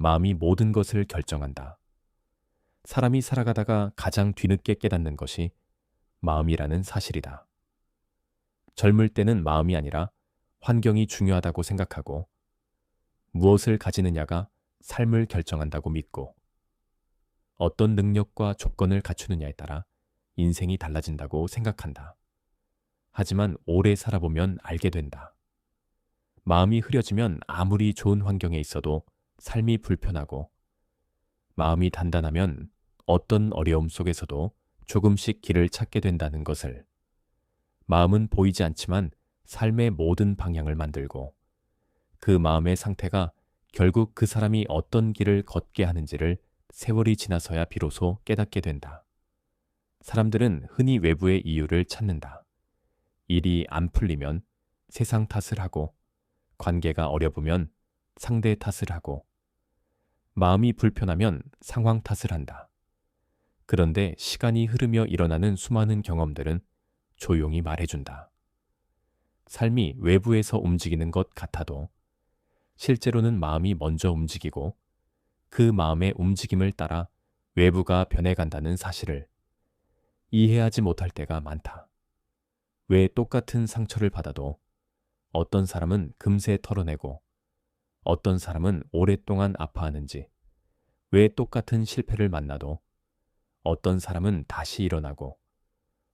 마음이 모든 것을 결정한다. 사람이 살아가다가 가장 뒤늦게 깨닫는 것이 마음이라는 사실이다. 젊을 때는 마음이 아니라 환경이 중요하다고 생각하고 무엇을 가지느냐가 삶을 결정한다고 믿고 어떤 능력과 조건을 갖추느냐에 따라 인생이 달라진다고 생각한다. 하지만 오래 살아보면 알게 된다. 마음이 흐려지면 아무리 좋은 환경에 있어도 삶이 불편하고 마음이 단단하면 어떤 어려움 속에서도 조금씩 길을 찾게 된다는 것을 마음은 보이지 않지만 삶의 모든 방향을 만들고 그 마음의 상태가 결국 그 사람이 어떤 길을 걷게 하는지를 세월이 지나서야 비로소 깨닫게 된다. 사람들은 흔히 외부의 이유를 찾는다. 일이 안 풀리면 세상 탓을 하고 관계가 어려우면 상대 탓을 하고 마음이 불편하면 상황 탓을 한다. 그런데 시간이 흐르며 일어나는 수많은 경험들은 조용히 말해준다. 삶이 외부에서 움직이는 것 같아도 실제로는 마음이 먼저 움직이고 그 마음의 움직임을 따라 외부가 변해간다는 사실을 이해하지 못할 때가 많다. 왜 똑같은 상처를 받아도 어떤 사람은 금세 털어내고 어떤 사람은 오랫동안 아파하는지, 왜 똑같은 실패를 만나도 어떤 사람은 다시 일어나고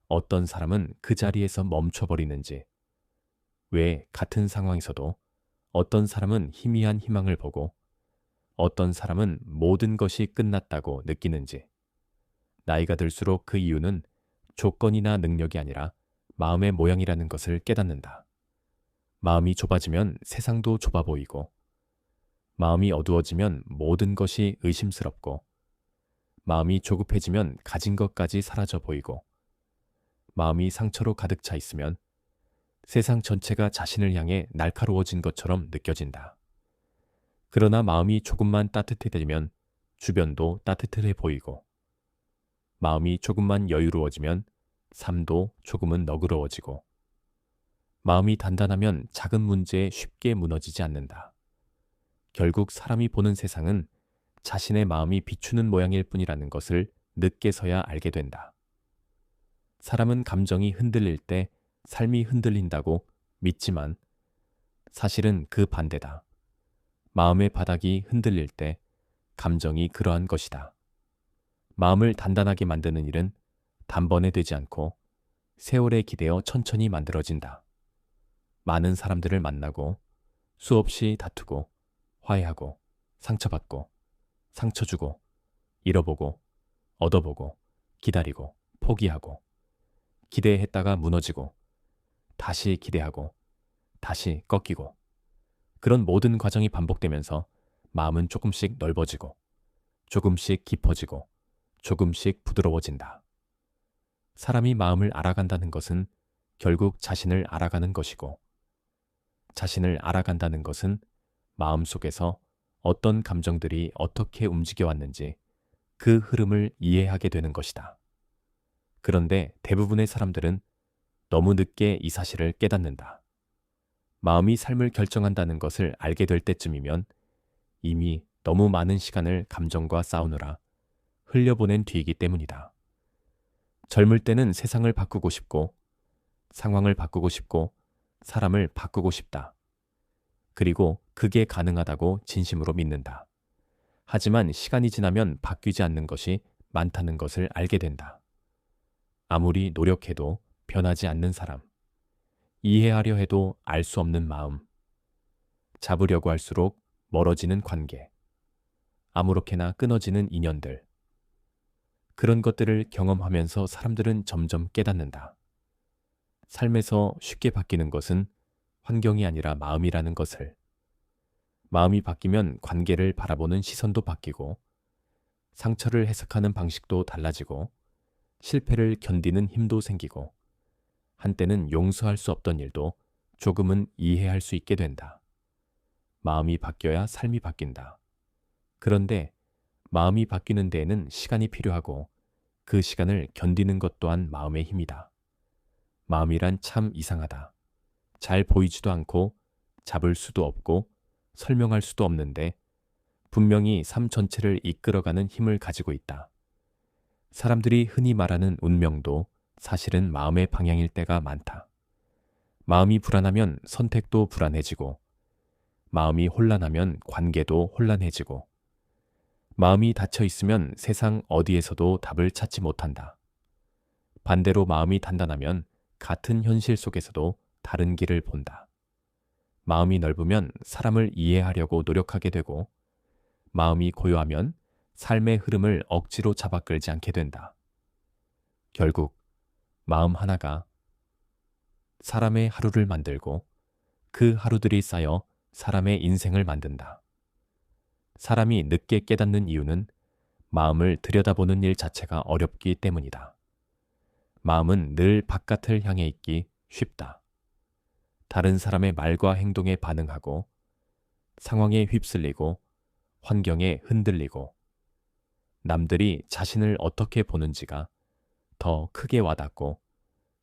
어떤 사람은 그 자리에서 멈춰버리는지, 왜 같은 상황에서도 어떤 사람은 희미한 희망을 보고 어떤 사람은 모든 것이 끝났다고 느끼는지, 나이가 들수록 그 이유는 조건이나 능력이 아니라 마음의 모양이라는 것을 깨닫는다. 마음이 좁아지면 세상도 좁아 보이고, 마음이 어두워지면 모든 것이 의심스럽고, 마음이 조급해지면 가진 것까지 사라져 보이고, 마음이 상처로 가득 차 있으면 세상 전체가 자신을 향해 날카로워진 것처럼 느껴진다. 그러나 마음이 조금만 따뜻해지면 주변도 따뜻해 보이고, 마음이 조금만 여유로워지면 삶도 조금은 너그러워지고, 마음이 단단하면 작은 문제에 쉽게 무너지지 않는다. 결국 사람이 보는 세상은 자신의 마음이 비추는 모양일 뿐이라는 것을 늦게서야 알게 된다. 사람은 감정이 흔들릴 때 삶이 흔들린다고 믿지만 사실은 그 반대다. 마음의 바닥이 흔들릴 때 감정이 그러한 것이다. 마음을 단단하게 만드는 일은 단번에 되지 않고 세월에 기대어 천천히 만들어진다. 많은 사람들을 만나고 수없이 다투고 화해하고 상처받고 상처 주고 잃어보고 얻어보고 기다리고 포기하고 기대했다가 무너지고 다시 기대하고 다시 꺾이고, 그런 모든 과정이 반복되면서 마음은 조금씩 넓어지고 조금씩 깊어지고 조금씩 부드러워진다. 사람이 마음을 알아간다는 것은 결국 자신을 알아가는 것이고, 자신을 알아간다는 것은 마음속에서 어떤 감정들이 어떻게 움직여왔는지 그 흐름을 이해하게 되는 것이다. 그런데 대부분의 사람들은 너무 늦게 이 사실을 깨닫는다. 마음이 삶을 결정한다는 것을 알게 될 때쯤이면 이미 너무 많은 시간을 감정과 싸우느라 흘려보낸 뒤이기 때문이다. 젊을 때는 세상을 바꾸고 싶고, 상황을 바꾸고 싶고, 사람을 바꾸고 싶다. 그리고 그게 가능하다고 진심으로 믿는다. 하지만 시간이 지나면 바뀌지 않는 것이 많다는 것을 알게 된다. 아무리 노력해도 변하지 않는 사람, 이해하려 해도 알 수 없는 마음, 잡으려고 할수록 멀어지는 관계, 아무렇게나 끊어지는 인연들, 그런 것들을 경험하면서 사람들은 점점 깨닫는다. 삶에서 쉽게 바뀌는 것은 환경이 아니라 마음이라는 것을. 마음이 바뀌면 관계를 바라보는 시선도 바뀌고, 상처를 해석하는 방식도 달라지고, 실패를 견디는 힘도 생기고, 한때는 용서할 수 없던 일도 조금은 이해할 수 있게 된다. 마음이 바뀌어야 삶이 바뀐다. 그런데 마음이 바뀌는 데에는 시간이 필요하고, 그 시간을 견디는 것 또한 마음의 힘이다. 마음이란 참 이상하다. 잘 보이지도 않고 잡을 수도 없고 설명할 수도 없는데 분명히 삶 전체를 이끌어가는 힘을 가지고 있다. 사람들이 흔히 말하는 운명도 사실은 마음의 방향일 때가 많다. 마음이 불안하면 선택도 불안해지고, 마음이 혼란하면 관계도 혼란해지고, 마음이 닫혀 있으면 세상 어디에서도 답을 찾지 못한다. 반대로 마음이 단단하면 같은 현실 속에서도 다른 길을 본다. 마음이 넓으면 사람을 이해하려고 노력하게 되고, 마음이 고요하면 삶의 흐름을 억지로 잡아 끌지 않게 된다. 결국 마음 하나가 사람의 하루를 만들고 그 하루들이 쌓여 사람의 인생을 만든다. 사람이 늦게 깨닫는 이유는 마음을 들여다보는 일 자체가 어렵기 때문이다. 마음은 늘 바깥을 향해 있기 쉽다. 다른 사람의 말과 행동에 반응하고, 상황에 휩쓸리고, 환경에 흔들리고, 남들이 자신을 어떻게 보는지가 더 크게 와닿고,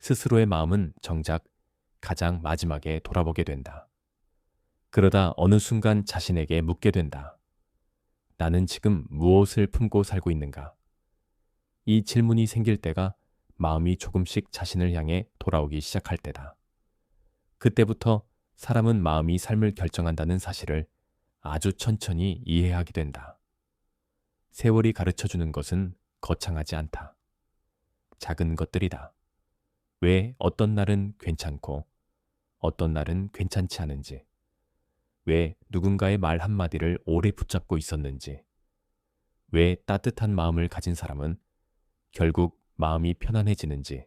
스스로의 마음은 정작 가장 마지막에 돌아보게 된다. 그러다 어느 순간 자신에게 묻게 된다. 나는 지금 무엇을 품고 살고 있는가? 이 질문이 생길 때가 마음이 조금씩 자신을 향해 돌아오기 시작할 때다. 그때부터 사람은 마음이 삶을 결정한다는 사실을 아주 천천히 이해하게 된다. 세월이 가르쳐주는 것은 거창하지 않다. 작은 것들이다. 왜 어떤 날은 괜찮고 어떤 날은 괜찮지 않은지, 왜 누군가의 말 한마디를 오래 붙잡고 있었는지, 왜 따뜻한 마음을 가진 사람은 결국 마음이 편안해지는지,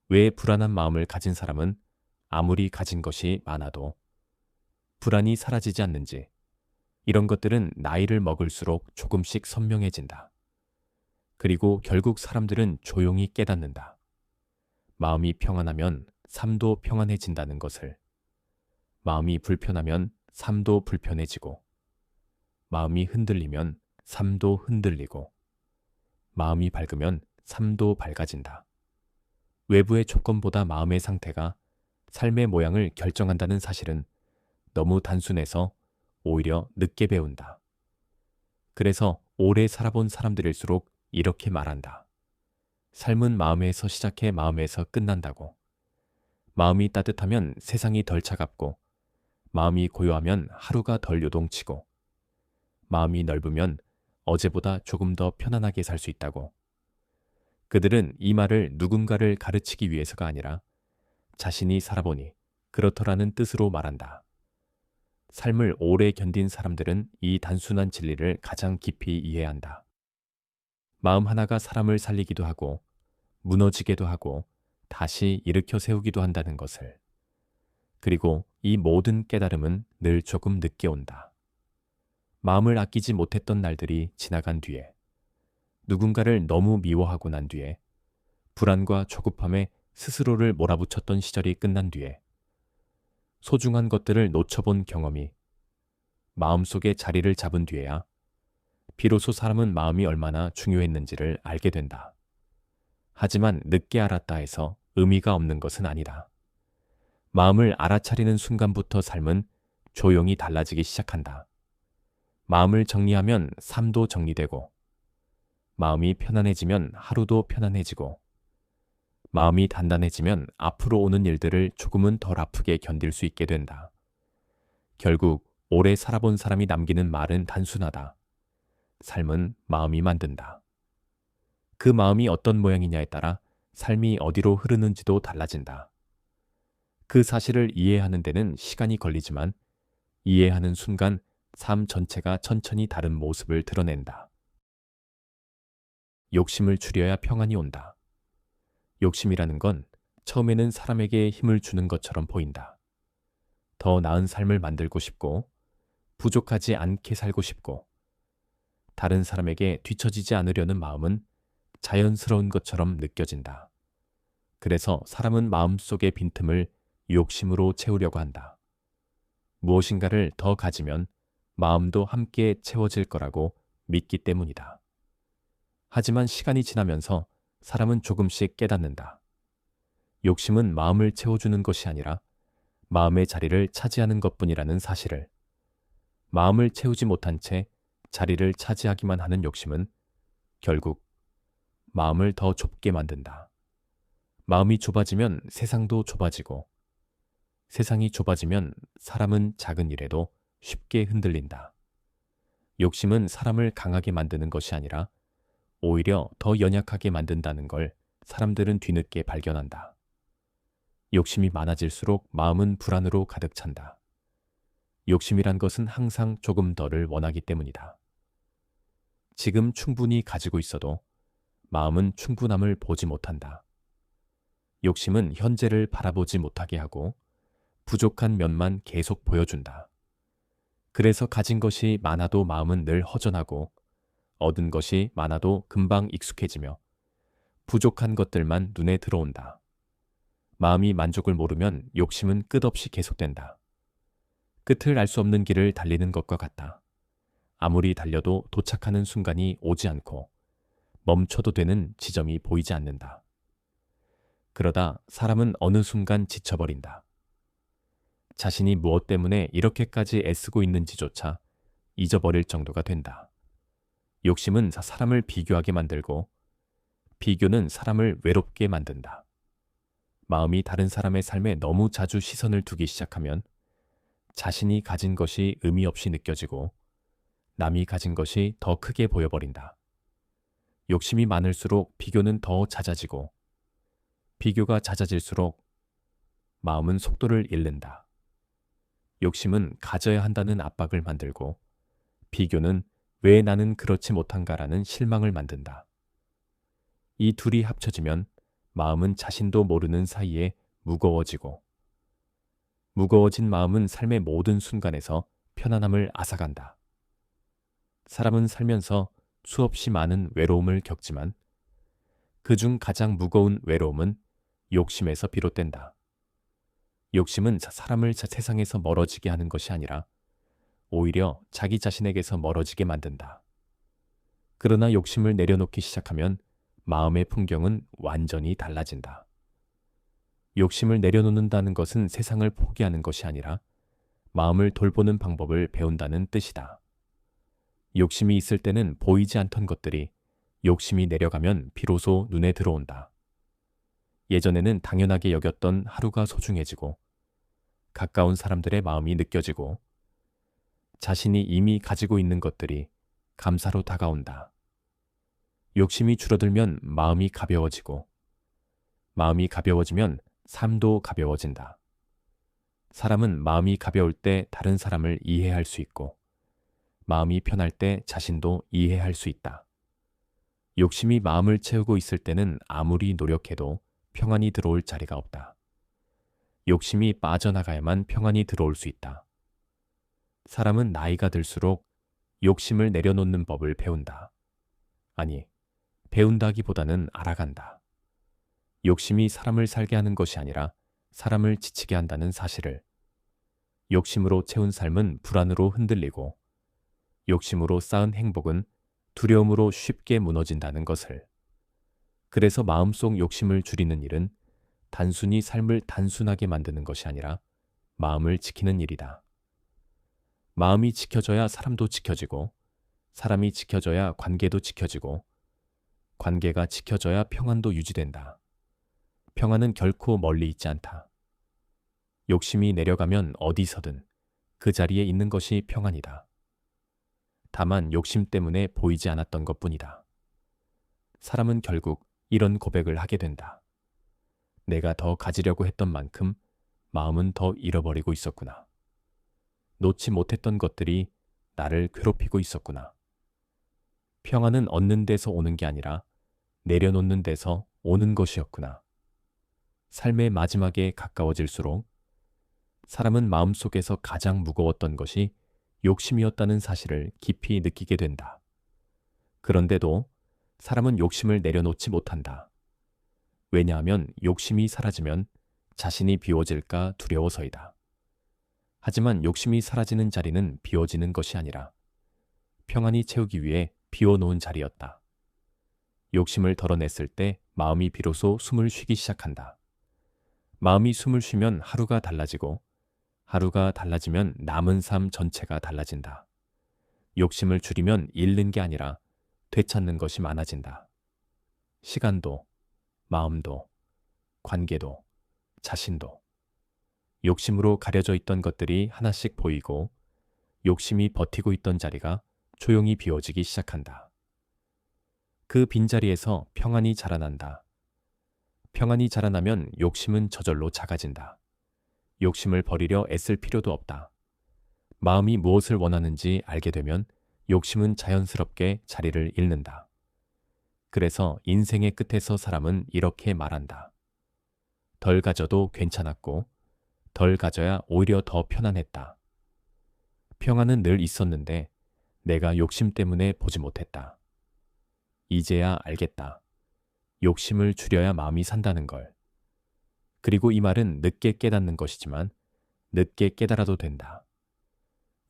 왜 불안한 마음을 가진 사람은 아무리 가진 것이 많아도 불안이 사라지지 않는지, 이런 것들은 나이를 먹을수록 조금씩 선명해진다. 그리고 결국 사람들은 조용히 깨닫는다. 마음이 평안하면 삶도 평안해진다는 것을. 마음이 불편하면 삶도 불편해지고, 마음이 흔들리면 삶도 흔들리고, 마음이 밝으면 삶도 밝아진다. 외부의 조건보다 마음의 상태가 삶의 모양을 결정한다는 사실은 너무 단순해서 오히려 늦게 배운다. 그래서 오래 살아본 사람들일수록 이렇게 말한다. 삶은 마음에서 시작해 마음에서 끝난다고. 마음이 따뜻하면 세상이 덜 차갑고, 마음이 고요하면 하루가 덜 요동치고, 마음이 넓으면 어제보다 조금 더 편안하게 살 수 있다고. 그들은 이 말을 누군가를 가르치기 위해서가 아니라 자신이 살아보니 그렇더라는 뜻으로 말한다. 삶을 오래 견딘 사람들은 이 단순한 진리를 가장 깊이 이해한다. 마음 하나가 사람을 살리기도 하고, 무너지게도 하고, 다시 일으켜 세우기도 한다는 것을. 그리고 이 모든 깨달음은 늘 조금 늦게 온다. 마음을 아끼지 못했던 날들이 지나간 뒤에, 누군가를 너무 미워하고 난 뒤에, 불안과 조급함에 스스로를 몰아붙였던 시절이 끝난 뒤에, 소중한 것들을 놓쳐본 경험이 마음속에 자리를 잡은 뒤에야 비로소 사람은 마음이 얼마나 중요했는지를 알게 된다. 하지만 늦게 알았다 해서 의미가 없는 것은 아니다. 마음을 알아차리는 순간부터 삶은 조용히 달라지기 시작한다. 마음을 정리하면 삶도 정리되고, 마음이 편안해지면 하루도 편안해지고, 마음이 단단해지면 앞으로 오는 일들을 조금은 덜 아프게 견딜 수 있게 된다. 결국 오래 살아본 사람이 남기는 말은 단순하다. 삶은 마음이 만든다. 그 마음이 어떤 모양이냐에 따라 삶이 어디로 흐르는지도 달라진다. 그 사실을 이해하는 데는 시간이 걸리지만, 이해하는 순간 삶 전체가 천천히 다른 모습을 드러낸다. 욕심을 줄여야 평안이 온다. 욕심이라는 건 처음에는 사람에게 힘을 주는 것처럼 보인다. 더 나은 삶을 만들고 싶고, 부족하지 않게 살고 싶고, 다른 사람에게 뒤처지지 않으려는 마음은 자연스러운 것처럼 느껴진다. 그래서 사람은 마음속의 빈틈을 욕심으로 채우려고 한다. 무엇인가를 더 가지면 마음도 함께 채워질 거라고 믿기 때문이다. 하지만 시간이 지나면서 사람은 조금씩 깨닫는다. 욕심은 마음을 채워주는 것이 아니라 마음의 자리를 차지하는 것뿐이라는 사실을. 마음을 채우지 못한 채 자리를 차지하기만 하는 욕심은 결국 마음을 더 좁게 만든다. 마음이 좁아지면 세상도 좁아지고, 세상이 좁아지면 사람은 작은 일에도 쉽게 흔들린다. 욕심은 사람을 강하게 만드는 것이 아니라 오히려 더 연약하게 만든다는 걸 사람들은 뒤늦게 발견한다. 욕심이 많아질수록 마음은 불안으로 가득 찬다. 욕심이란 것은 항상 조금 더를 원하기 때문이다. 지금 충분히 가지고 있어도 마음은 충분함을 보지 못한다. 욕심은 현재를 바라보지 못하게 하고 부족한 면만 계속 보여준다. 그래서 가진 것이 많아도 마음은 늘 허전하고 얻은 것이 많아도 금방 익숙해지며 부족한 것들만 눈에 들어온다. 마음이 만족을 모르면 욕심은 끝없이 계속된다. 끝을 알 수 없는 길을 달리는 것과 같다. 아무리 달려도 도착하는 순간이 오지 않고 멈춰도 되는 지점이 보이지 않는다. 그러다 사람은 어느 순간 지쳐버린다. 자신이 무엇 때문에 이렇게까지 애쓰고 있는지조차 잊어버릴 정도가 된다. 욕심은 사람을 비교하게 만들고 비교는 사람을 외롭게 만든다. 마음이 다른 사람의 삶에 너무 자주 시선을 두기 시작하면 자신이 가진 것이 의미 없이 느껴지고 남이 가진 것이 더 크게 보여버린다. 욕심이 많을수록 비교는 더 잦아지고 비교가 잦아질수록 마음은 속도를 잃는다. 욕심은 가져야 한다는 압박을 만들고 비교는 왜 나는 그렇지 못한가라는 실망을 만든다. 이 둘이 합쳐지면 마음은 자신도 모르는 사이에 무거워지고 무거워진 마음은 삶의 모든 순간에서 편안함을 앗아간다. 사람은 살면서 수없이 많은 외로움을 겪지만 그중 가장 무거운 외로움은 욕심에서 비롯된다. 욕심은 사람을 세상에서 멀어지게 하는 것이 아니라 오히려 자기 자신에게서 멀어지게 만든다. 그러나 욕심을 내려놓기 시작하면 마음의 풍경은 완전히 달라진다. 욕심을 내려놓는다는 것은 세상을 포기하는 것이 아니라 마음을 돌보는 방법을 배운다는 뜻이다. 욕심이 있을 때는 보이지 않던 것들이 욕심이 내려가면 비로소 눈에 들어온다. 예전에는 당연하게 여겼던 하루가 소중해지고 가까운 사람들의 마음이 느껴지고 자신이 이미 가지고 있는 것들이 감사로 다가온다. 욕심이 줄어들면 마음이 가벼워지고 마음이 가벼워지면 삶도 가벼워진다. 사람은 마음이 가벼울 때 다른 사람을 이해할 수 있고 마음이 편할 때 자신도 이해할 수 있다. 욕심이 마음을 채우고 있을 때는 아무리 노력해도 평안이 들어올 자리가 없다. 욕심이 빠져나가야만 평안이 들어올 수 있다. 사람은 나이가 들수록 욕심을 내려놓는 법을 배운다. 아니, 배운다기보다는 알아간다. 욕심이 사람을 살게 하는 것이 아니라 사람을 지치게 한다는 사실을. 욕심으로 채운 삶은 불안으로 흔들리고 욕심으로 쌓은 행복은 두려움으로 쉽게 무너진다는 것을. 그래서 마음속 욕심을 줄이는 일은 단순히 삶을 단순하게 만드는 것이 아니라 마음을 지키는 일이다. 마음이 지켜져야 사람도 지켜지고 사람이 지켜져야 관계도 지켜지고 관계가 지켜져야 평안도 유지된다. 평안은 결코 멀리 있지 않다. 욕심이 내려가면 어디서든 그 자리에 있는 것이 평안이다. 다만 욕심 때문에 보이지 않았던 것뿐이다. 사람은 결국 이런 고백을 하게 된다. 내가 더 가지려고 했던 만큼 마음은 더 잃어버리고 있었구나. 놓지 못했던 것들이 나를 괴롭히고 있었구나. 평안은 얻는 데서 오는 게 아니라 내려놓는 데서 오는 것이었구나. 삶의 마지막에 가까워질수록 사람은 마음속에서 가장 무거웠던 것이 욕심이었다는 사실을 깊이 느끼게 된다. 그런데도 사람은 욕심을 내려놓지 못한다. 왜냐하면 욕심이 사라지면 자신이 비워질까 두려워서이다. 하지만 욕심이 사라지는 자리는 비워지는 것이 아니라 평안히 채우기 위해 비워놓은 자리였다. 욕심을 덜어냈을 때 마음이 비로소 숨을 쉬기 시작한다. 마음이 숨을 쉬면 하루가 달라지고 하루가 달라지면 남은 삶 전체가 달라진다. 욕심을 줄이면 잃는 게 아니라 되찾는 것이 많아진다. 시간도, 마음도, 관계도, 자신도. 욕심으로 가려져 있던 것들이 하나씩 보이고 욕심이 버티고 있던 자리가 조용히 비워지기 시작한다. 그 빈자리에서 평안이 자라난다. 평안이 자라나면 욕심은 저절로 작아진다. 욕심을 버리려 애쓸 필요도 없다. 마음이 무엇을 원하는지 알게 되면 욕심은 자연스럽게 자리를 잃는다. 그래서 인생의 끝에서 사람은 이렇게 말한다. 덜 가져도 괜찮았고 덜 가져야 오히려 더 편안했다. 평안은 늘 있었는데 내가 욕심 때문에 보지 못했다. 이제야 알겠다. 욕심을 줄여야 마음이 산다는 걸. 그리고 이 말은 늦게 깨닫는 것이지만 늦게 깨달아도 된다.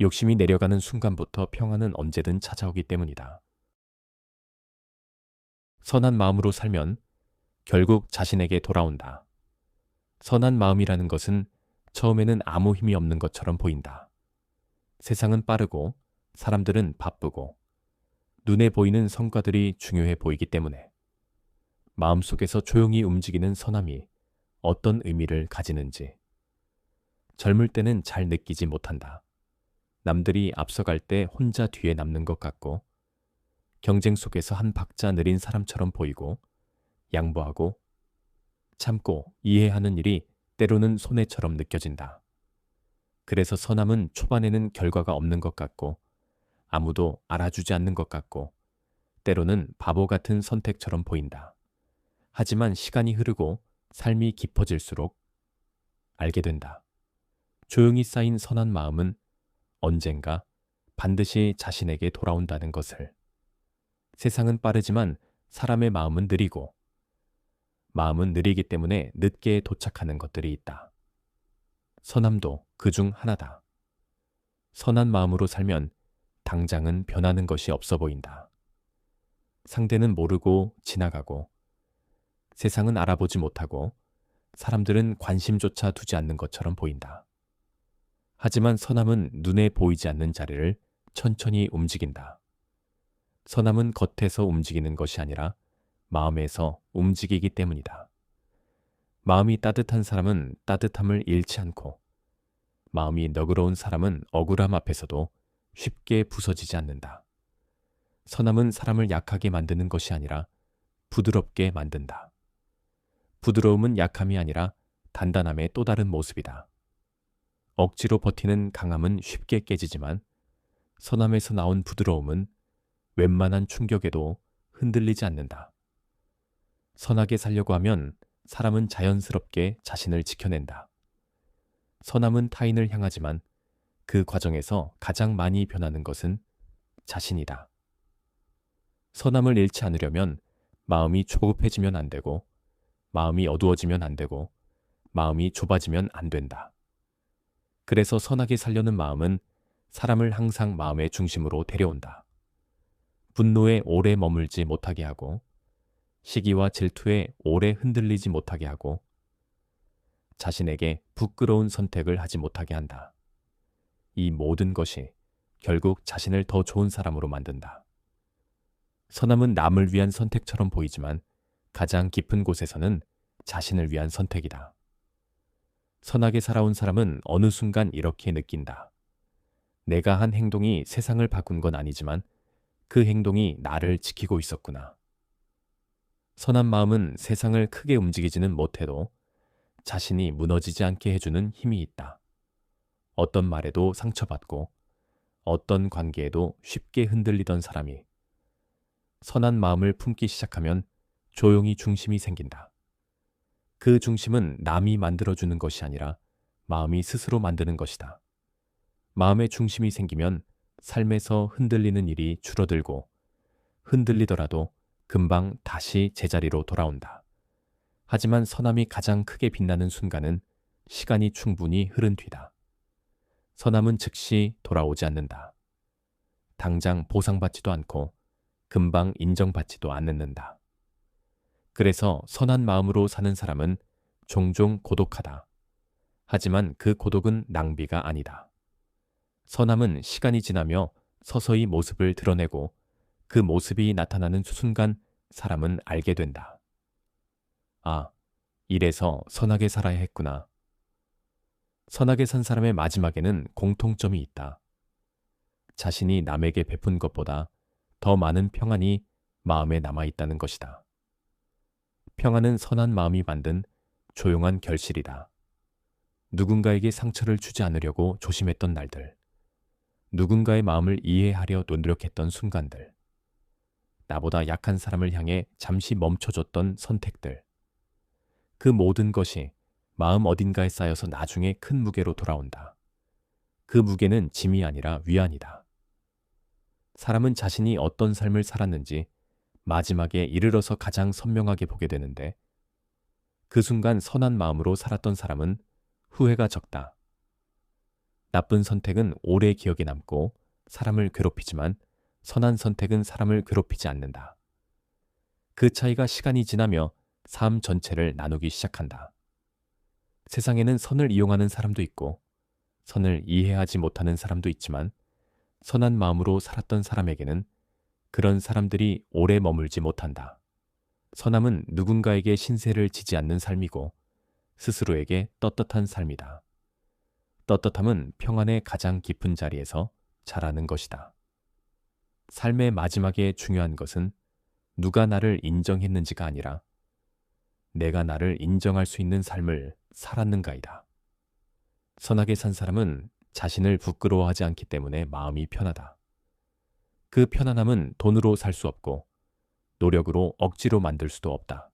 욕심이 내려가는 순간부터 평안은 언제든 찾아오기 때문이다. 선한 마음으로 살면 결국 자신에게 돌아온다. 선한 마음이라는 것은 처음에는 아무 힘이 없는 것처럼 보인다. 세상은 빠르고 사람들은 바쁘고 눈에 보이는 성과들이 중요해 보이기 때문에 마음속에서 조용히 움직이는 선함이 어떤 의미를 가지는지 젊을 때는 잘 느끼지 못한다. 남들이 앞서갈 때 혼자 뒤에 남는 것 같고 경쟁 속에서 한 박자 느린 사람처럼 보이고 양보하고 참고 이해하는 일이 때로는 손해처럼 느껴진다. 그래서 선함은 초반에는 결과가 없는 것 같고 아무도 알아주지 않는 것 같고 때로는 바보 같은 선택처럼 보인다. 하지만 시간이 흐르고 삶이 깊어질수록 알게 된다. 조용히 쌓인 선한 마음은 언젠가 반드시 자신에게 돌아온다는 것을. 세상은 빠르지만 사람의 마음은 느리고 마음은 느리기 때문에 늦게 도착하는 것들이 있다. 선함도 그중 하나다. 선한 마음으로 살면 당장은 변하는 것이 없어 보인다. 상대는 모르고 지나가고 세상은 알아보지 못하고 사람들은 관심조차 두지 않는 것처럼 보인다. 하지만 선함은 눈에 보이지 않는 자리를 천천히 움직인다. 선함은 겉에서 움직이는 것이 아니라 마음에서 움직이기 때문이다. 마음이 따뜻한 사람은 따뜻함을 잃지 않고 마음이 너그러운 사람은 억울함 앞에서도 쉽게 부서지지 않는다. 선함은 사람을 약하게 만드는 것이 아니라 부드럽게 만든다. 부드러움은 약함이 아니라 단단함의 또 다른 모습이다. 억지로 버티는 강함은 쉽게 깨지지만 선함에서 나온 부드러움은 웬만한 충격에도 흔들리지 않는다. 선하게 살려고 하면 사람은 자연스럽게 자신을 지켜낸다. 선함은 타인을 향하지만 그 과정에서 가장 많이 변하는 것은 자신이다. 선함을 잃지 않으려면 마음이 조급해지면 안 되고 마음이 어두워지면 안 되고 마음이 좁아지면 안 된다. 그래서 선하게 살려는 마음은 사람을 항상 마음의 중심으로 데려온다. 분노에 오래 머물지 못하게 하고 시기와 질투에 오래 흔들리지 못하게 하고 자신에게 부끄러운 선택을 하지 못하게 한다. 이 모든 것이 결국 자신을 더 좋은 사람으로 만든다. 선함은 남을 위한 선택처럼 보이지만 가장 깊은 곳에서는 자신을 위한 선택이다. 선하게 살아온 사람은 어느 순간 이렇게 느낀다. 내가 한 행동이 세상을 바꾼 건 아니지만 그 행동이 나를 지키고 있었구나. 선한 마음은 세상을 크게 움직이지는 못해도 자신이 무너지지 않게 해주는 힘이 있다. 어떤 말에도 상처받고 어떤 관계에도 쉽게 흔들리던 사람이 선한 마음을 품기 시작하면 조용히 중심이 생긴다. 그 중심은 남이 만들어주는 것이 아니라 마음이 스스로 만드는 것이다. 마음의 중심이 생기면 삶에서 흔들리는 일이 줄어들고 흔들리더라도 금방 다시 제자리로 돌아온다. 하지만 선함이 가장 크게 빛나는 순간은 시간이 충분히 흐른 뒤다. 선함은 즉시 돌아오지 않는다. 당장 보상받지도 않고 금방 인정받지도 않는다. 그래서 선한 마음으로 사는 사람은 종종 고독하다. 하지만 그 고독은 낭비가 아니다. 선함은 시간이 지나며 서서히 모습을 드러내고 그 모습이 나타나는 순간 사람은 알게 된다. 아, 이래서 선하게 살아야 했구나. 선하게 산 사람의 마지막에는 공통점이 있다. 자신이 남에게 베푼 것보다 더 많은 평안이 마음에 남아있다는 것이다. 평안은 선한 마음이 만든 조용한 결실이다. 누군가에게 상처를 주지 않으려고 조심했던 날들, 누군가의 마음을 이해하려 노력했던 순간들, 나보다 약한 사람을 향해 잠시 멈춰줬던 선택들, 그 모든 것이 마음 어딘가에 쌓여서 나중에 큰 무게로 돌아온다. 그 무게는 짐이 아니라 위안이다. 사람은 자신이 어떤 삶을 살았는지 마지막에 이르러서 가장 선명하게 보게 되는데 그 순간 선한 마음으로 살았던 사람은 후회가 적다. 나쁜 선택은 오래 기억에 남고 사람을 괴롭히지만 선한 선택은 사람을 괴롭히지 않는다. 그 차이가 시간이 지나며 삶 전체를 나누기 시작한다. 세상에는 선을 이용하는 사람도 있고 선을 이해하지 못하는 사람도 있지만 선한 마음으로 살았던 사람에게는 그런 사람들이 오래 머물지 못한다. 선함은 누군가에게 신세를 지지 않는 삶이고 스스로에게 떳떳한 삶이다. 떳떳함은 평안의 가장 깊은 자리에서 자라는 것이다. 삶의 마지막에 중요한 것은 누가 나를 인정했는지가 아니라 내가 나를 인정할 수 있는 삶을 살았는가이다. 선하게 산 사람은 자신을 부끄러워하지 않기 때문에 마음이 편하다. 그 편안함은 돈으로 살 수 없고 노력으로 억지로 만들 수도 없다.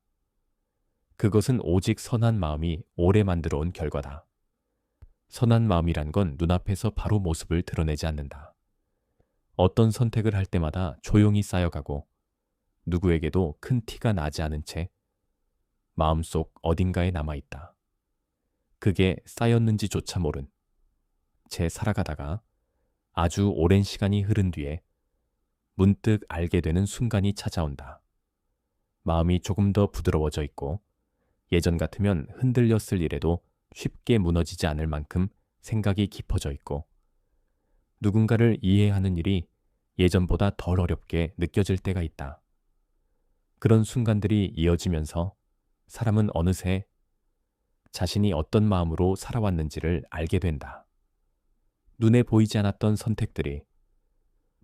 그것은 오직 선한 마음이 오래 만들어 온 결과다. 선한 마음이란 건 눈앞에서 바로 모습을 드러내지 않는다. 어떤 선택을 할 때마다 조용히 쌓여가고 누구에게도 큰 티가 나지 않은 채 마음속 어딘가에 남아있다. 그게 쌓였는지조차 모른 채 살아가다가 아주 오랜 시간이 흐른 뒤에 문득 알게 되는 순간이 찾아온다. 마음이 조금 더 부드러워져 있고 예전 같으면 흔들렸을 일에도 쉽게 무너지지 않을 만큼 생각이 깊어져 있고 누군가를 이해하는 일이 예전보다 덜 어렵게 느껴질 때가 있다. 그런 순간들이 이어지면서 사람은 어느새 자신이 어떤 마음으로 살아왔는지를 알게 된다. 눈에 보이지 않았던 선택들이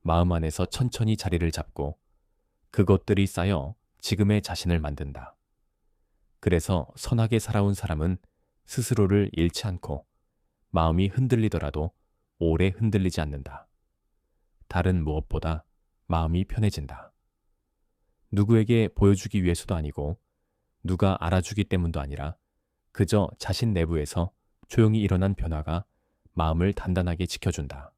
마음 안에서 천천히 자리를 잡고 그것들이 쌓여 지금의 자신을 만든다. 그래서 선하게 살아온 사람은 스스로를 잃지 않고 마음이 흔들리더라도 오래 흔들리지 않는다. 다른 무엇보다 마음이 편해진다. 누구에게 보여주기 위해서도 아니고 누가 알아주기 때문도 아니라 그저 자신 내부에서 조용히 일어난 변화가 마음을 단단하게 지켜준다.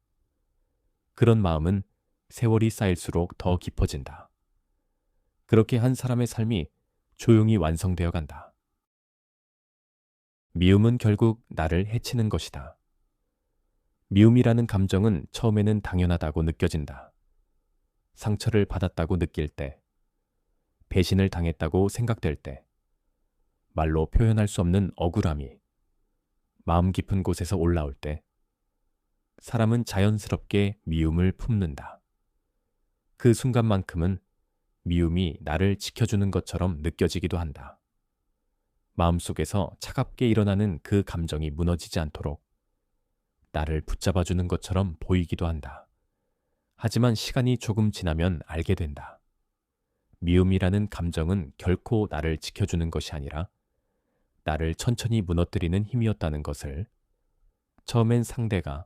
그런 마음은 세월이 쌓일수록 더 깊어진다. 그렇게 한 사람의 삶이 조용히 완성되어 간다. 미움은 결국 나를 해치는 것이다. 미움이라는 감정은 처음에는 당연하다고 느껴진다. 상처를 받았다고 느낄 때, 배신을 당했다고 생각될 때, 말로 표현할 수 없는 억울함이 마음 깊은 곳에서 올라올 때, 사람은 자연스럽게 미움을 품는다. 그 순간만큼은 미움이 나를 지켜주는 것처럼 느껴지기도 한다. 마음속에서 차갑게 일어나는 그 감정이 무너지지 않도록 나를 붙잡아주는 것처럼 보이기도 한다. 하지만 시간이 조금 지나면 알게 된다. 미움이라는 감정은 결코 나를 지켜주는 것이 아니라 나를 천천히 무너뜨리는 힘이었다는 것을 처음엔 상대가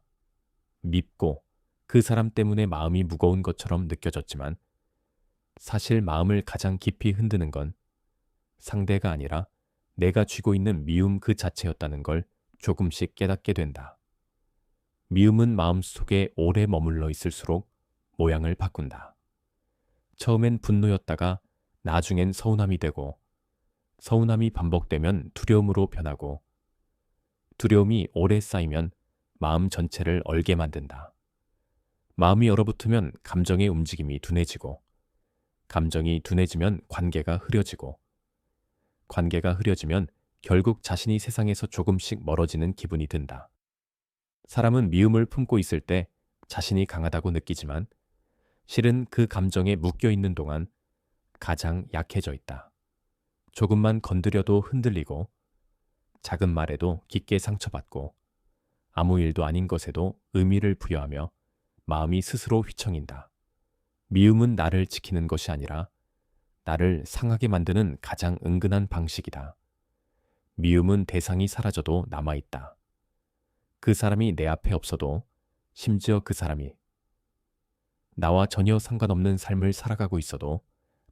밉고 그 사람 때문에 마음이 무거운 것처럼 느껴졌지만 사실 마음을 가장 깊이 흔드는 건 상대가 아니라 내가 쥐고 있는 미움 그 자체였다는 걸 조금씩 깨닫게 된다. 미움은 마음속에 오래 머물러 있을수록 모양을 바꾼다. 처음엔 분노였다가 나중엔 서운함이 되고 서운함이 반복되면 두려움으로 변하고 두려움이 오래 쌓이면 마음 전체를 얼게 만든다. 마음이 얼어붙으면 감정의 움직임이 둔해지고 감정이 둔해지면 관계가 흐려지고 관계가 흐려지면 결국 자신이 세상에서 조금씩 멀어지는 기분이 든다. 사람은 미움을 품고 있을 때 자신이 강하다고 느끼지만 실은 그 감정에 묶여 있는 동안 가장 약해져 있다. 조금만 건드려도 흔들리고 작은 말에도 깊게 상처받고 아무 일도 아닌 것에도 의미를 부여하며 마음이 스스로 휘청인다. 미움은 나를 지키는 것이 아니라 나를 상하게 만드는 가장 은근한 방식이다. 미움은 대상이 사라져도 남아있다. 그 사람이 내 앞에 없어도 심지어 그 사람이 나와 전혀 상관없는 삶을 살아가고 있어도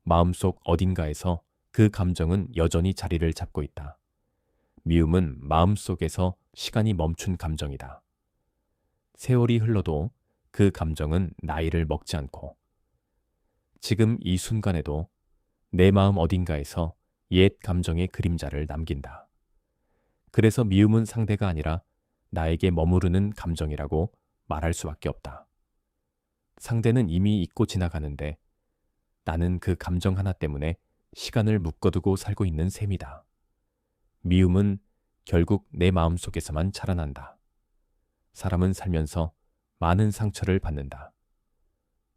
마음속 어딘가에서 그 감정은 여전히 자리를 잡고 있다. 미움은 마음속에서 시간이 멈춘 감정이다. 세월이 흘러도 그 감정은 나이를 먹지 않고 지금 이 순간에도 내 마음 어딘가에서 옛 감정의 그림자를 남긴다. 그래서 미움은 상대가 아니라 나에게 머무르는 감정이라고 말할 수밖에 없다. 상대는 이미 잊고 지나가는데 나는 그 감정 하나 때문에 시간을 묶어두고 살고 있는 셈이다. 미움은 결국 내 마음속에서만 자라난다. 사람은 살면서 많은 상처를 받는다.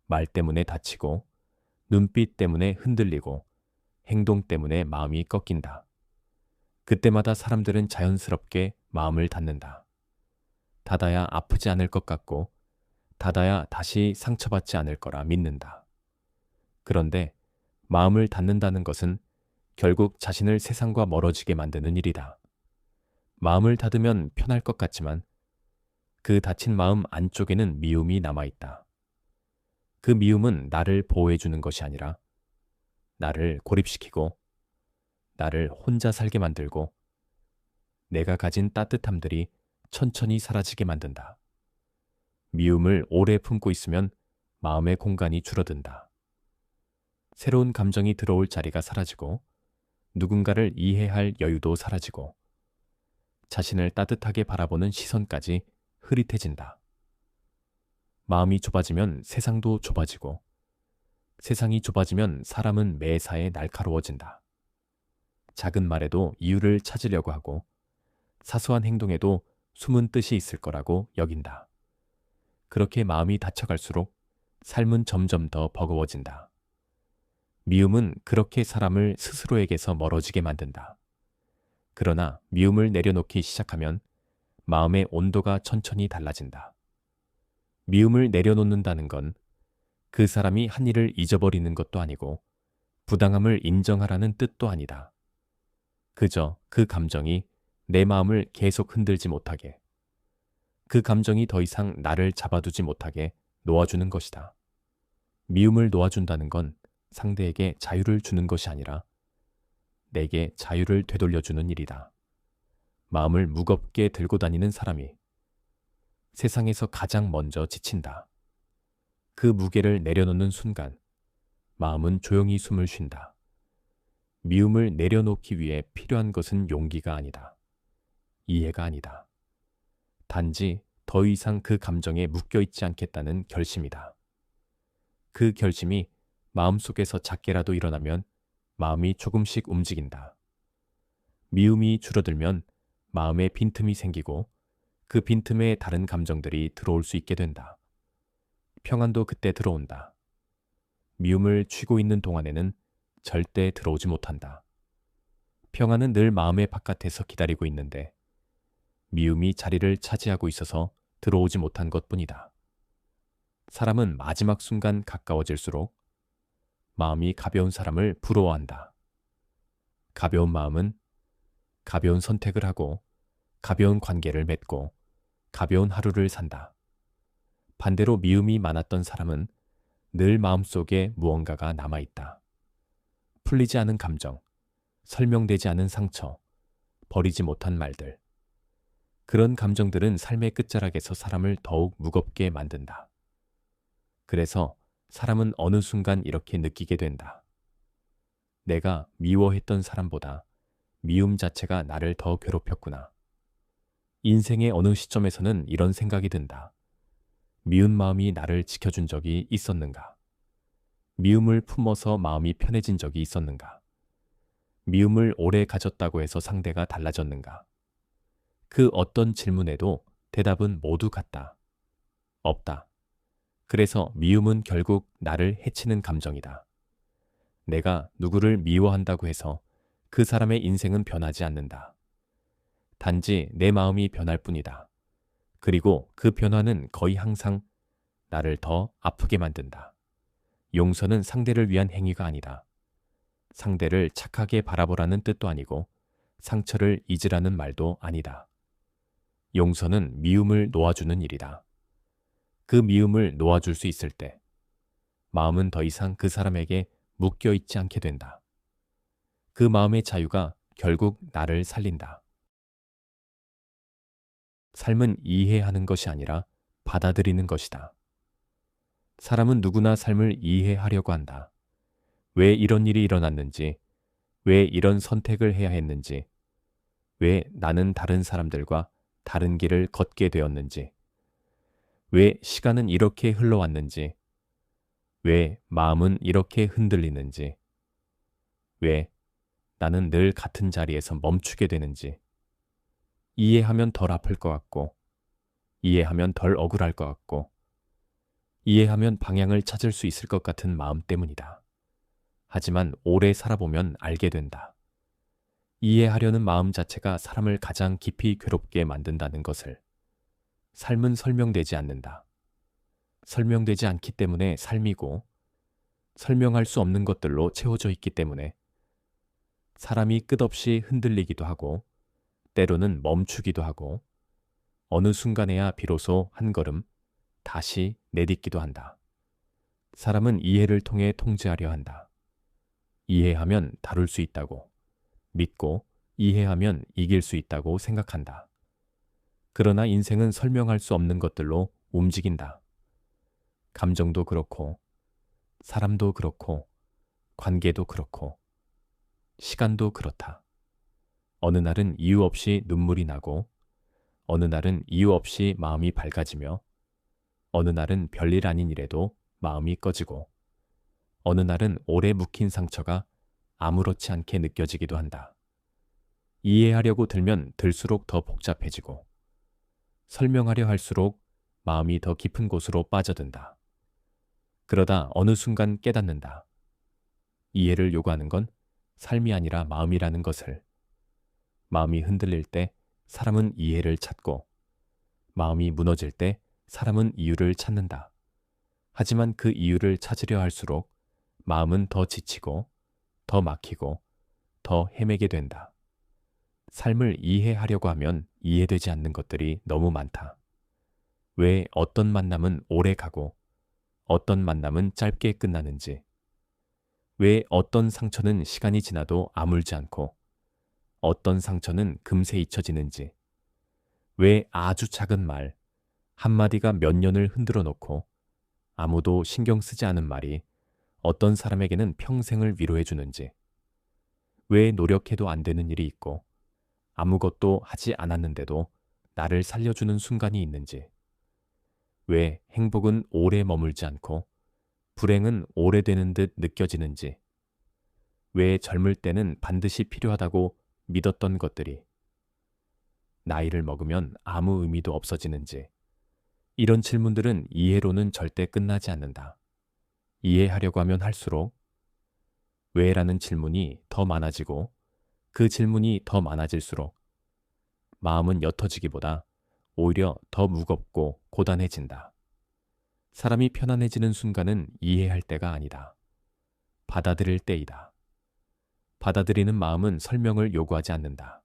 말 때문에 다치고 눈빛 때문에 흔들리고 행동 때문에 마음이 꺾인다. 그때마다 사람들은 자연스럽게 마음을 닫는다. 닫아야 아프지 않을 것 같고 닫아야 다시 상처받지 않을 거라 믿는다. 그런데 마음을 닫는다는 것은 결국 자신을 세상과 멀어지게 만드는 일이다. 마음을 닫으면 편할 것 같지만 그 닫힌 마음 안쪽에는 미움이 남아있다. 그 미움은 나를 보호해주는 것이 아니라 나를 고립시키고 나를 혼자 살게 만들고 내가 가진 따뜻함들이 천천히 사라지게 만든다. 미움을 오래 품고 있으면 마음의 공간이 줄어든다. 새로운 감정이 들어올 자리가 사라지고 누군가를 이해할 여유도 사라지고 자신을 따뜻하게 바라보는 시선까지 흐릿해진다. 마음이 좁아지면 세상도 좁아지고 세상이 좁아지면 사람은 매사에 날카로워진다. 작은 말에도 이유를 찾으려고 하고 사소한 행동에도 숨은 뜻이 있을 거라고 여긴다. 그렇게 마음이 닫혀갈수록 삶은 점점 더 버거워진다. 미움은 그렇게 사람을 스스로에게서 멀어지게 만든다. 그러나 미움을 내려놓기 시작하면 마음의 온도가 천천히 달라진다. 미움을 내려놓는다는 건 그 사람이 한 일을 잊어버리는 것도 아니고 부당함을 인정하라는 뜻도 아니다. 그저 그 감정이 내 마음을 계속 흔들지 못하게, 그 감정이 더 이상 나를 잡아두지 못하게 놓아주는 것이다. 미움을 놓아준다는 건 상대에게 자유를 주는 것이 아니라 내게 자유를 되돌려주는 일이다. 마음을 무겁게 들고 다니는 사람이 세상에서 가장 먼저 지친다. 그 무게를 내려놓는 순간 마음은 조용히 숨을 쉰다. 미움을 내려놓기 위해 필요한 것은 용기가 아니다. 이해가 아니다. 단지 더 이상 그 감정에 묶여있지 않겠다는 결심이다. 그 결심이 마음속에서 작게라도 일어나면 마음이 조금씩 움직인다. 미움이 줄어들면 마음에 빈틈이 생기고 그 빈틈에 다른 감정들이 들어올 수 있게 된다. 평안도 그때 들어온다. 미움을 쥐고 있는 동안에는 절대 들어오지 못한다. 평안은 늘 마음의 바깥에서 기다리고 있는데 미움이 자리를 차지하고 있어서 들어오지 못한 것뿐이다. 사람은 마지막 순간 가까워질수록 마음이 가벼운 사람을 부러워한다. 가벼운 마음은 가벼운 선택을 하고 가벼운 관계를 맺고 가벼운 하루를 산다. 반대로 미움이 많았던 사람은 늘 마음속에 무언가가 남아있다. 풀리지 않은 감정, 설명되지 않은 상처, 버리지 못한 말들. 그런 감정들은 삶의 끝자락에서 사람을 더욱 무겁게 만든다. 그래서 사람은 어느 순간 이렇게 느끼게 된다. 내가 미워했던 사람보다 미움 자체가 나를 더 괴롭혔구나. 인생의 어느 시점에서는 이런 생각이 든다. 미운 마음이 나를 지켜준 적이 있었는가? 미움을 품어서 마음이 편해진 적이 있었는가? 미움을 오래 가졌다고 해서 상대가 달라졌는가? 그 어떤 질문에도 대답은 모두 같다. 없다. 그래서 미움은 결국 나를 해치는 감정이다. 내가 누구를 미워한다고 해서 그 사람의 인생은 변하지 않는다. 단지 내 마음이 변할 뿐이다. 그리고 그 변화는 거의 항상 나를 더 아프게 만든다. 용서는 상대를 위한 행위가 아니다. 상대를 착하게 바라보라는 뜻도 아니고 상처를 잊으라는 말도 아니다. 용서는 미움을 놓아주는 일이다. 그 미움을 놓아줄 수 있을 때 마음은 더 이상 그 사람에게 묶여 있지 않게 된다. 그 마음의 자유가 결국 나를 살린다. 삶은 이해하는 것이 아니라 받아들이는 것이다. 사람은 누구나 삶을 이해하려고 한다. 왜 이런 일이 일어났는지, 왜 이런 선택을 해야 했는지, 왜 나는 다른 사람들과 다른 길을 걷게 되었는지, 왜 시간은 이렇게 흘러왔는지, 왜 마음은 이렇게 흔들리는지, 왜 나는 늘 같은 자리에서 멈추게 되는지, 이해하면 덜 아플 것 같고, 이해하면 덜 억울할 것 같고, 이해하면 방향을 찾을 수 있을 것 같은 마음 때문이다. 하지만 오래 살아보면 알게 된다. 이해하려는 마음 자체가 사람을 가장 깊이 괴롭게 만든다는 것을. 삶은 설명되지 않는다. 설명되지 않기 때문에 삶이고, 설명할 수 없는 것들로 채워져 있기 때문에 사람이 끝없이 흔들리기도 하고, 때로는 멈추기도 하고, 어느 순간에야 비로소 한 걸음 다시 내딛기도 한다. 사람은 이해를 통해 통제하려 한다. 이해하면 다룰 수 있다고 믿고 이해하면 이길 수 있다고 생각한다. 그러나 인생은 설명할 수 없는 것들로 움직인다. 감정도 그렇고, 사람도 그렇고, 관계도 그렇고, 시간도 그렇다. 어느 날은 이유 없이 눈물이 나고, 어느 날은 이유 없이 마음이 밝아지며, 어느 날은 별일 아닌 일에도 마음이 꺼지고, 어느 날은 오래 묵힌 상처가 아무렇지 않게 느껴지기도 한다. 이해하려고 들면 들수록 더 복잡해지고, 설명하려 할수록 마음이 더 깊은 곳으로 빠져든다. 그러다 어느 순간 깨닫는다. 이해를 요구하는 건 삶이 아니라 마음이라는 것을. 마음이 흔들릴 때 사람은 이해를 찾고, 마음이 무너질 때 사람은 이유를 찾는다. 하지만 그 이유를 찾으려 할수록 마음은 더 지치고, 더 막히고, 더 헤매게 된다. 삶을 이해하려고 하면 이해되지 않는 것들이 너무 많다. 왜 어떤 만남은 오래 가고, 어떤 만남은 짧게 끝나는지, 왜 어떤 상처는 시간이 지나도 아물지 않고, 어떤 상처는 금세 잊혀지는지, 왜 아주 작은 말, 한마디가 몇 년을 흔들어 놓고, 아무도 신경 쓰지 않은 말이 어떤 사람에게는 평생을 위로해 주는지, 왜 노력해도 안 되는 일이 있고, 아무것도 하지 않았는데도 나를 살려주는 순간이 있는지, 왜 행복은 오래 머물지 않고 불행은 오래되는 듯 느껴지는지, 왜 젊을 때는 반드시 필요하다고 믿었던 것들이 나이를 먹으면 아무 의미도 없어지는지, 이런 질문들은 이해로는 절대 끝나지 않는다. 이해하려고 하면 할수록 왜라는 질문이 더 많아지고, 그 질문이 더 많아질수록 마음은 옅어지기보다 오히려 더 무겁고 고단해진다. 사람이 편안해지는 순간은 이해할 때가 아니다. 받아들일 때이다. 받아들이는 마음은 설명을 요구하지 않는다.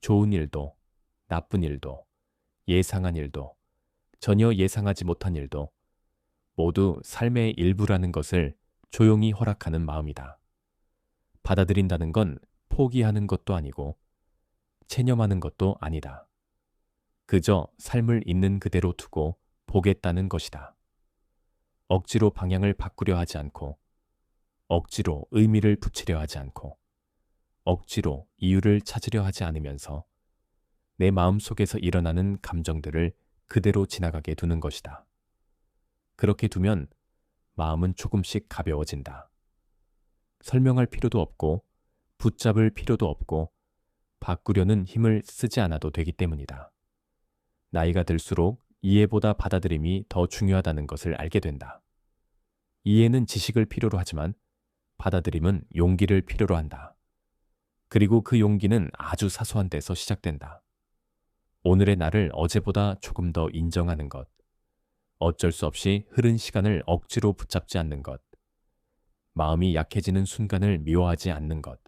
좋은 일도, 나쁜 일도, 예상한 일도, 전혀 예상하지 못한 일도 모두 삶의 일부라는 것을 조용히 허락하는 마음이다. 받아들인다는 건 포기하는 것도 아니고 체념하는 것도 아니다. 그저 삶을 있는 그대로 두고 보겠다는 것이다. 억지로 방향을 바꾸려 하지 않고, 억지로 의미를 붙이려 하지 않고, 억지로 이유를 찾으려 하지 않으면서 내 마음 속에서 일어나는 감정들을 그대로 지나가게 두는 것이다. 그렇게 두면 마음은 조금씩 가벼워진다. 설명할 필요도 없고 붙잡을 필요도 없고 바꾸려는 힘을 쓰지 않아도 되기 때문이다. 나이가 들수록 이해보다 받아들임이 더 중요하다는 것을 알게 된다. 이해는 지식을 필요로 하지만 받아들임은 용기를 필요로 한다. 그리고 그 용기는 아주 사소한 데서 시작된다. 오늘의 나를 어제보다 조금 더 인정하는 것. 어쩔 수 없이 흐른 시간을 억지로 붙잡지 않는 것. 마음이 약해지는 순간을 미워하지 않는 것.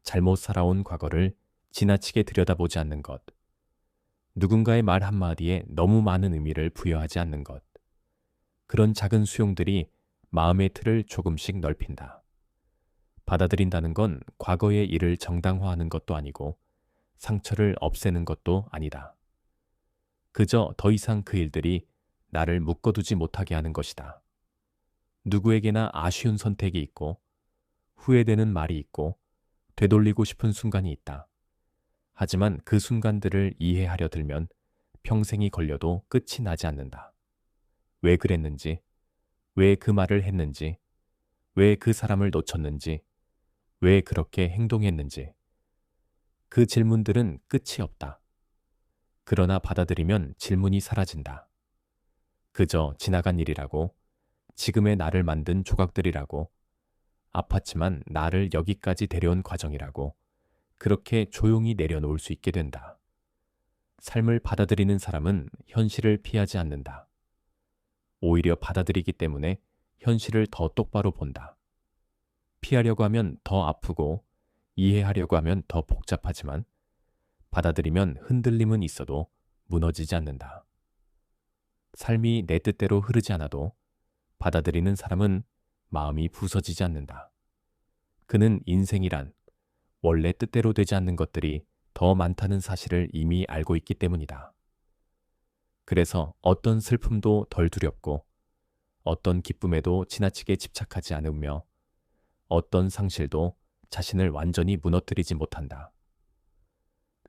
잘못 살아온 과거를 지나치게 들여다보지 않는 것. 누군가의 말 한마디에 너무 많은 의미를 부여하지 않는 것. 그런 작은 수용들이 마음의 틀을 조금씩 넓힌다. 받아들인다는 건 과거의 일을 정당화하는 것도 아니고 상처를 없애는 것도 아니다. 그저 더 이상 그 일들이 나를 묶어두지 못하게 하는 것이다. 누구에게나 아쉬운 선택이 있고 후회되는 말이 있고 되돌리고 싶은 순간이 있다. 하지만 그 순간들을 이해하려 들면 평생이 걸려도 끝이 나지 않는다. 왜 그랬는지, 왜 그 말을 했는지, 왜 그 사람을 놓쳤는지, 왜 그렇게 행동했는지. 그 질문들은 끝이 없다. 그러나 받아들이면 질문이 사라진다. 그저 지나간 일이라고, 지금의 나를 만든 조각들이라고, 아팠지만 나를 여기까지 데려온 과정이라고, 그렇게 조용히 내려놓을 수 있게 된다. 삶을 받아들이는 사람은 현실을 피하지 않는다. 오히려 받아들이기 때문에 현실을 더 똑바로 본다. 피하려고 하면 더 아프고 이해하려고 하면 더 복잡하지만 받아들이면 흔들림은 있어도 무너지지 않는다. 삶이 내 뜻대로 흐르지 않아도 받아들이는 사람은 마음이 부서지지 않는다. 그는 인생이란 원래 뜻대로 되지 않는 것들이 더 많다는 사실을 이미 알고 있기 때문이다. 그래서 어떤 슬픔도 덜 두렵고 어떤 기쁨에도 지나치게 집착하지 않으며 어떤 상실도 자신을 완전히 무너뜨리지 못한다.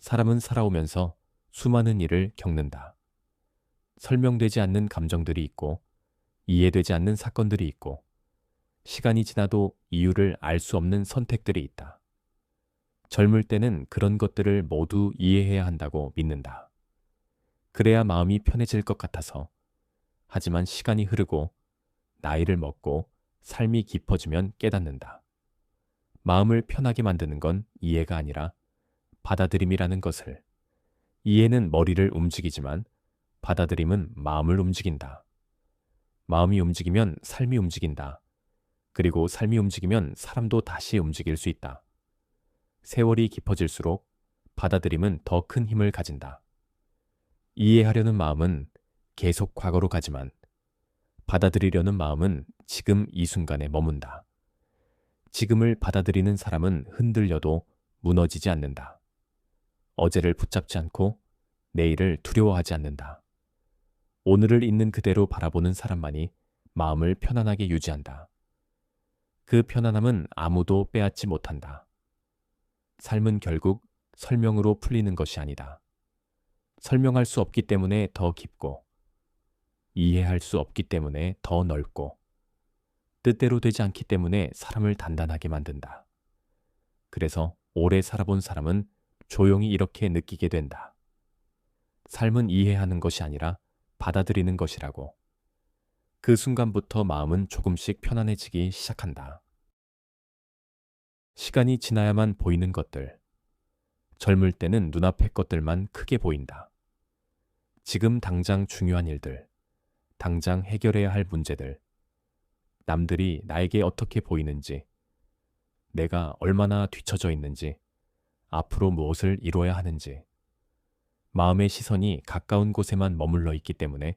사람은 살아오면서 수많은 일을 겪는다. 설명되지 않는 감정들이 있고 이해되지 않는 사건들이 있고 시간이 지나도 이유를 알 수 없는 선택들이 있다. 젊을 때는 그런 것들을 모두 이해해야 한다고 믿는다. 그래야 마음이 편해질 것 같아서. 하지만 시간이 흐르고 나이를 먹고 삶이 깊어지면 깨닫는다. 마음을 편하게 만드는 건 이해가 아니라 받아들임이라는 것을. 이해는 머리를 움직이지만 받아들임은 마음을 움직인다. 마음이 움직이면 삶이 움직인다. 그리고 삶이 움직이면 사람도 다시 움직일 수 있다. 세월이 깊어질수록 받아들임은 더 큰 힘을 가진다. 이해하려는 마음은 계속 과거로 가지만 받아들이려는 마음은 지금 이 순간에 머문다. 지금을 받아들이는 사람은 흔들려도 무너지지 않는다. 어제를 붙잡지 않고 내일을 두려워하지 않는다. 오늘을 있는 그대로 바라보는 사람만이 마음을 편안하게 유지한다. 그 편안함은 아무도 빼앗지 못한다. 삶은 결국 설명으로 풀리는 것이 아니다. 설명할 수 없기 때문에 더 깊고, 이해할 수 없기 때문에 더 넓고, 뜻대로 되지 않기 때문에 사람을 단단하게 만든다. 그래서 오래 살아본 사람은 조용히 이렇게 느끼게 된다. 삶은 이해하는 것이 아니라 받아들이는 것이라고. 그 순간부터 마음은 조금씩 편안해지기 시작한다. 시간이 지나야만 보이는 것들. 젊을 때는 눈앞의 것들만 크게 보인다. 지금 당장 중요한 일들, 당장 해결해야 할 문제들, 남들이 나에게 어떻게 보이는지, 내가 얼마나 뒤처져 있는지, 앞으로 무엇을 이뤄야 하는지. 마음의 시선이 가까운 곳에만 머물러 있기 때문에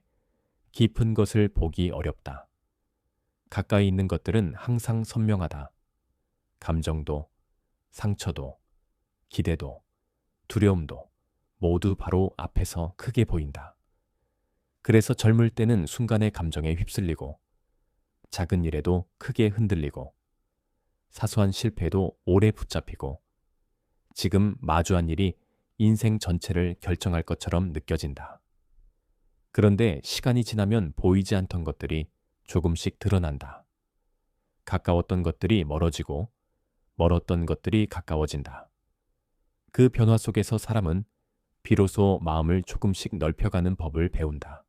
깊은 것을 보기 어렵다. 가까이 있는 것들은 항상 선명하다. 감정도, 상처도, 기대도, 두려움도 모두 바로 앞에서 크게 보인다. 그래서 젊을 때는 순간의 감정에 휩쓸리고 작은 일에도 크게 흔들리고 사소한 실패도 오래 붙잡히고 지금 마주한 일이 인생 전체를 결정할 것처럼 느껴진다. 그런데 시간이 지나면 보이지 않던 것들이 조금씩 드러난다. 가까웠던 것들이 멀어지고 멀었던 것들이 가까워진다. 그 변화 속에서 사람은 비로소 마음을 조금씩 넓혀가는 법을 배운다.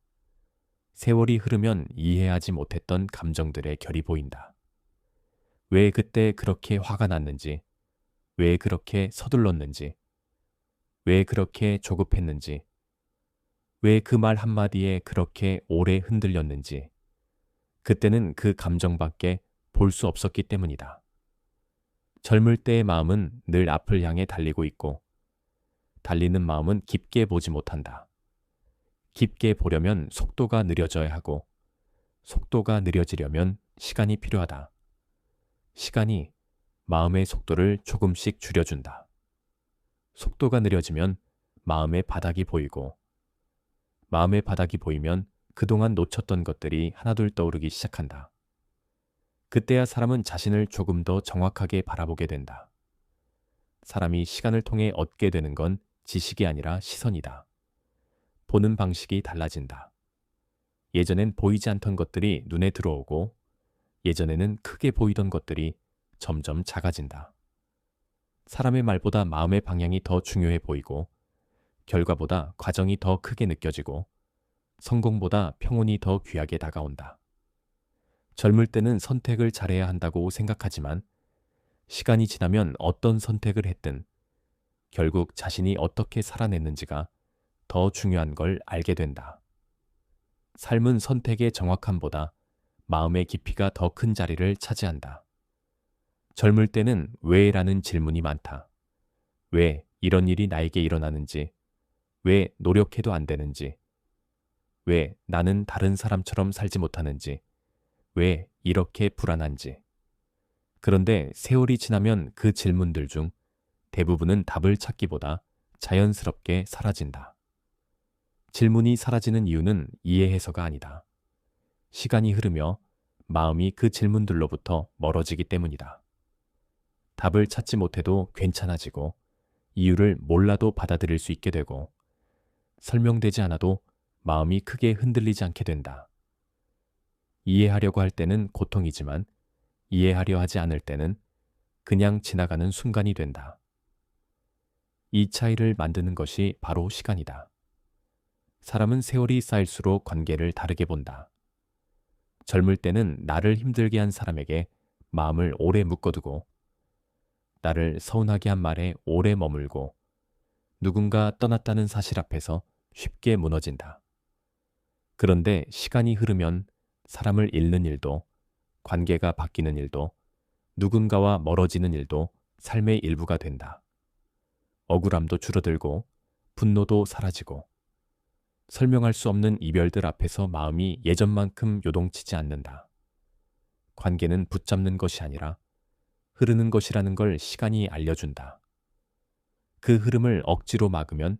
세월이 흐르면 이해하지 못했던 감정들의 결이 보인다. 왜 그때 그렇게 화가 났는지, 왜 그렇게 서둘렀는지, 왜 그렇게 조급했는지, 왜 그 말 한마디에 그렇게 오래 흔들렸는지, 그때는 그 감정밖에 볼 수 없었기 때문이다. 젊을 때의 마음은 늘 앞을 향해 달리고 있고, 달리는 마음은 깊게 보지 못한다. 깊게 보려면 속도가 느려져야 하고, 속도가 느려지려면 시간이 필요하다. 시간이 마음의 속도를 조금씩 줄여준다. 속도가 느려지면 마음의 바닥이 보이고, 마음의 바닥이 보이면 그동안 놓쳤던 것들이 하나둘 떠오르기 시작한다. 그때야 사람은 자신을 조금 더 정확하게 바라보게 된다. 사람이 시간을 통해 얻게 되는 건 지식이 아니라 시선이다. 보는 방식이 달라진다. 예전엔 보이지 않던 것들이 눈에 들어오고, 예전에는 크게 보이던 것들이 점점 작아진다. 사람의 말보다 마음의 방향이 더 중요해 보이고, 결과보다 과정이 더 크게 느껴지고, 성공보다 평온이 더 귀하게 다가온다. 젊을 때는 선택을 잘해야 한다고 생각하지만, 시간이 지나면 어떤 선택을 했든 결국 자신이 어떻게 살아냈는지가 더 중요한 걸 알게 된다. 삶은 선택의 정확함보다 마음의 깊이가 더 큰 자리를 차지한다. 젊을 때는 왜라는 질문이 많다. 왜 이런 일이 나에게 일어나는지, 왜 노력해도 안 되는지, 왜 나는 다른 사람처럼 살지 못하는지, 왜 이렇게 불안한지. 그런데 세월이 지나면 그 질문들 중 대부분은 답을 찾기보다 자연스럽게 사라진다. 질문이 사라지는 이유는 이해해서가 아니다. 시간이 흐르며 마음이 그 질문들로부터 멀어지기 때문이다. 답을 찾지 못해도 괜찮아지고, 이유를 몰라도 받아들일 수 있게 되고, 설명되지 않아도 마음이 크게 흔들리지 않게 된다. 이해하려고 할 때는 고통이지만, 이해하려 하지 않을 때는 그냥 지나가는 순간이 된다. 이 차이를 만드는 것이 바로 시간이다. 사람은 세월이 쌓일수록 관계를 다르게 본다. 젊을 때는 나를 힘들게 한 사람에게 마음을 오래 묶어두고, 나를 서운하게 한 말에 오래 머물고, 누군가 떠났다는 사실 앞에서 쉽게 무너진다. 그런데 시간이 흐르면 사람을 잃는 일도, 관계가 바뀌는 일도, 누군가와 멀어지는 일도 삶의 일부가 된다. 억울함도 줄어들고, 분노도 사라지고, 설명할 수 없는 이별들 앞에서 마음이 예전만큼 요동치지 않는다. 관계는 붙잡는 것이 아니라 흐르는 것이라는 걸 시간이 알려준다. 그 흐름을 억지로 막으면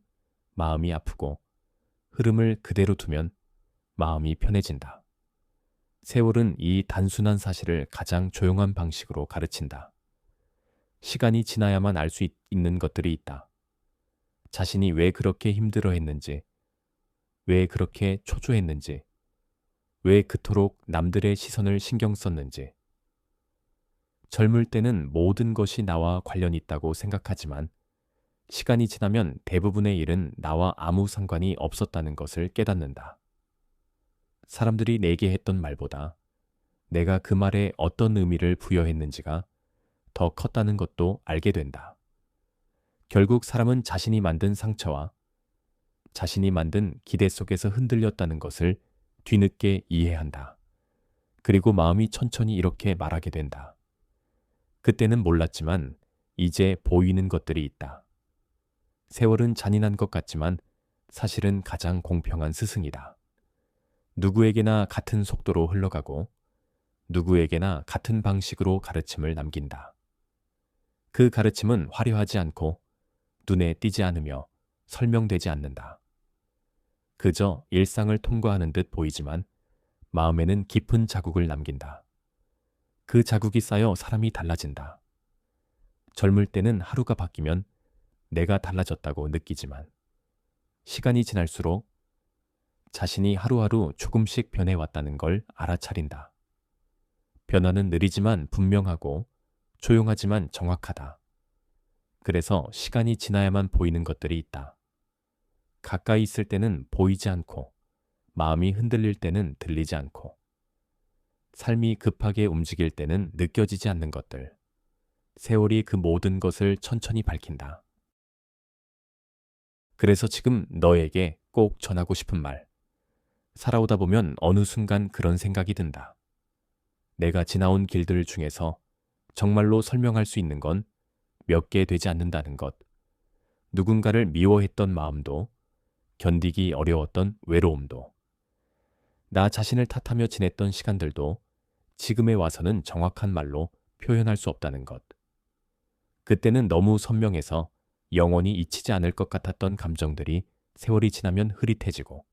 마음이 아프고, 흐름을 그대로 두면 마음이 편해진다. 세월은 이 단순한 사실을 가장 조용한 방식으로 가르친다. 시간이 지나야만 알 수 있는 것들이 있다. 자신이 왜 그렇게 힘들어 했는지, 왜 그렇게 초조했는지, 왜 그토록 남들의 시선을 신경 썼는지. 젊을 때는 모든 것이 나와 관련이 있다고 생각하지만, 시간이 지나면 대부분의 일은 나와 아무 상관이 없었다는 것을 깨닫는다. 사람들이 내게 했던 말보다 내가 그 말에 어떤 의미를 부여했는지가 더 컸다는 것도 알게 된다. 결국 사람은 자신이 만든 상처와 자신이 만든 기대 속에서 흔들렸다는 것을 뒤늦게 이해한다. 그리고 마음이 천천히 이렇게 말하게 된다. 그때는 몰랐지만 이제 보이는 것들이 있다. 세월은 잔인한 것 같지만 사실은 가장 공평한 스승이다. 누구에게나 같은 속도로 흘러가고, 누구에게나 같은 방식으로 가르침을 남긴다. 그 가르침은 화려하지 않고 눈에 띄지 않으며 설명되지 않는다. 그저 일상을 통과하는 듯 보이지만 마음에는 깊은 자국을 남긴다. 그 자국이 쌓여 사람이 달라진다. 젊을 때는 하루가 바뀌면 내가 달라졌다고 느끼지만, 시간이 지날수록 자신이 하루하루 조금씩 변해왔다는 걸 알아차린다. 변화는 느리지만 분명하고 조용하지만 정확하다. 그래서 시간이 지나야만 보이는 것들이 있다. 가까이 있을 때는 보이지 않고, 마음이 흔들릴 때는 들리지 않고, 삶이 급하게 움직일 때는 느껴지지 않는 것들. 세월이 그 모든 것을 천천히 밝힌다. 그래서 지금 너에게 꼭 전하고 싶은 말. 살아오다 보면 어느 순간 그런 생각이 든다. 내가 지나온 길들 중에서 정말로 설명할 수 있는 건 몇 개 되지 않는다는 것. 누군가를 미워했던 마음도, 견디기 어려웠던 외로움도, 나 자신을 탓하며 지냈던 시간들도 지금에 와서는 정확한 말로 표현할 수 없다는 것. 그때는 너무 선명해서 영원히 잊히지 않을 것 같았던 감정들이 세월이 지나면 흐릿해지고,